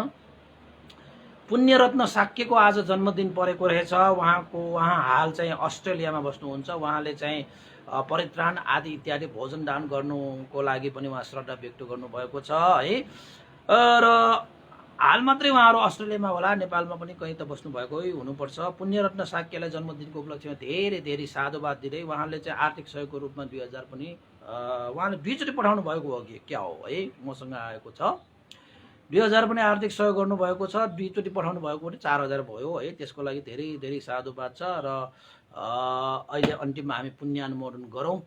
पुण्यरत्न साक्यको आज जन्मदिन परेको रहेछ। उहाँ हाल चाहिँ अस्ट्रेलियामा बस्नुहुन्छ। उहाँले चाहिँ परित्राण आदि इत्यादि भोजन दान गर्नुको लागि पनि उहाँ श्रद्धा व्यक्त गर्नुभएको छ है। र हाल मात्रै उहाँहरू अस्ट्रेलियामा होला, नेपालमा पनि कहीँ त बस्नु भएको हुनुपर्छ। पुण्यरत्न साक्यलाई जन्मदिनको उपलक्ष्यमा धेरै धेरै साधुवाद दिँदै उहाँले चाहिँ आर्थिक सहयोगको रूपमा 2000 पनि उहाँले 2 चोटि पठाउनु भएको हो कि क्या हो है, मसँग आएको छ। 2000 पनि आर्थिक सहयोग गर्नुभएको छ। 2 चोटि पठाउनु भएको पनि 4000 भयो है। त्यसको लागि धेरै धेरै साधुवाद छ। र अहिले अन्तिममा हामी पुण्यानुमोदन गरौँ।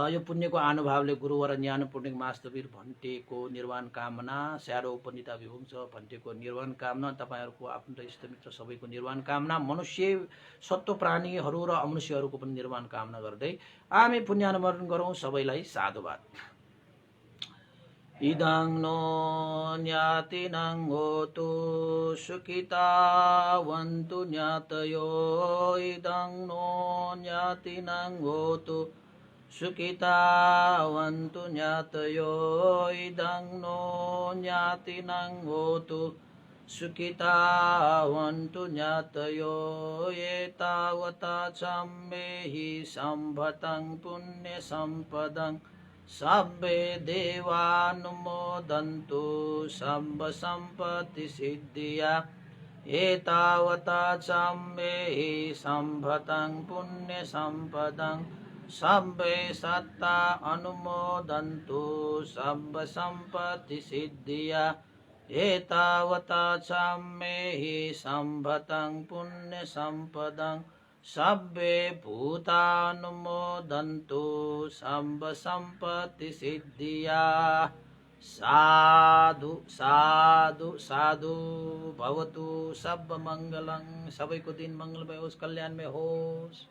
यो पुण्यको अनुभावले गुरुवर ज्ञानपूर्णिक मास्तवीर भन्टेको निर्वाण कामना, स्यारो उपनिता विभुङ भन्टेको निर्वाण कामना, तपाईँहरूको आफ्नो इष्टमित्र सबैको निर्वाण कामना, मनुष्य सत्व प्राणीहरू र अमनुष्यहरूको पनि निर्वाण कामना गर्दै हामी पुण्यानुमोदन गरौँ। सबैलाई साधुवाद। इदं नो ज्ञातिनं होतु सुखितावन्तु ज्ञातयो इदं नो ज्ञातिनं होतु सुखितावन्तु ज्ञातयो इदं नो ज्ञातिनं होतु सुखितावन्तु ज्ञातयो एतावता सम्मेहि सम्भतं पुण्यसम्पदं सब्बे देवानुमोदन्तु सम्पत्तिसिद्धिया एतावता सम्मेहि सम्भतं पुण्यसम्पदं सब्बे सत्ता अनुमोदन्तु सम्पत्तिसिद्धिया एतावता सम्मेहि सम्भतं पुण्यसम्पदं सब्बे भूतानुमोदन्तु सम्पत्तिसिद्धिया साधु साधु साधु भवतु सब मंगलं सबैको दिन मंगलमय होस् कल्याणमय होस्।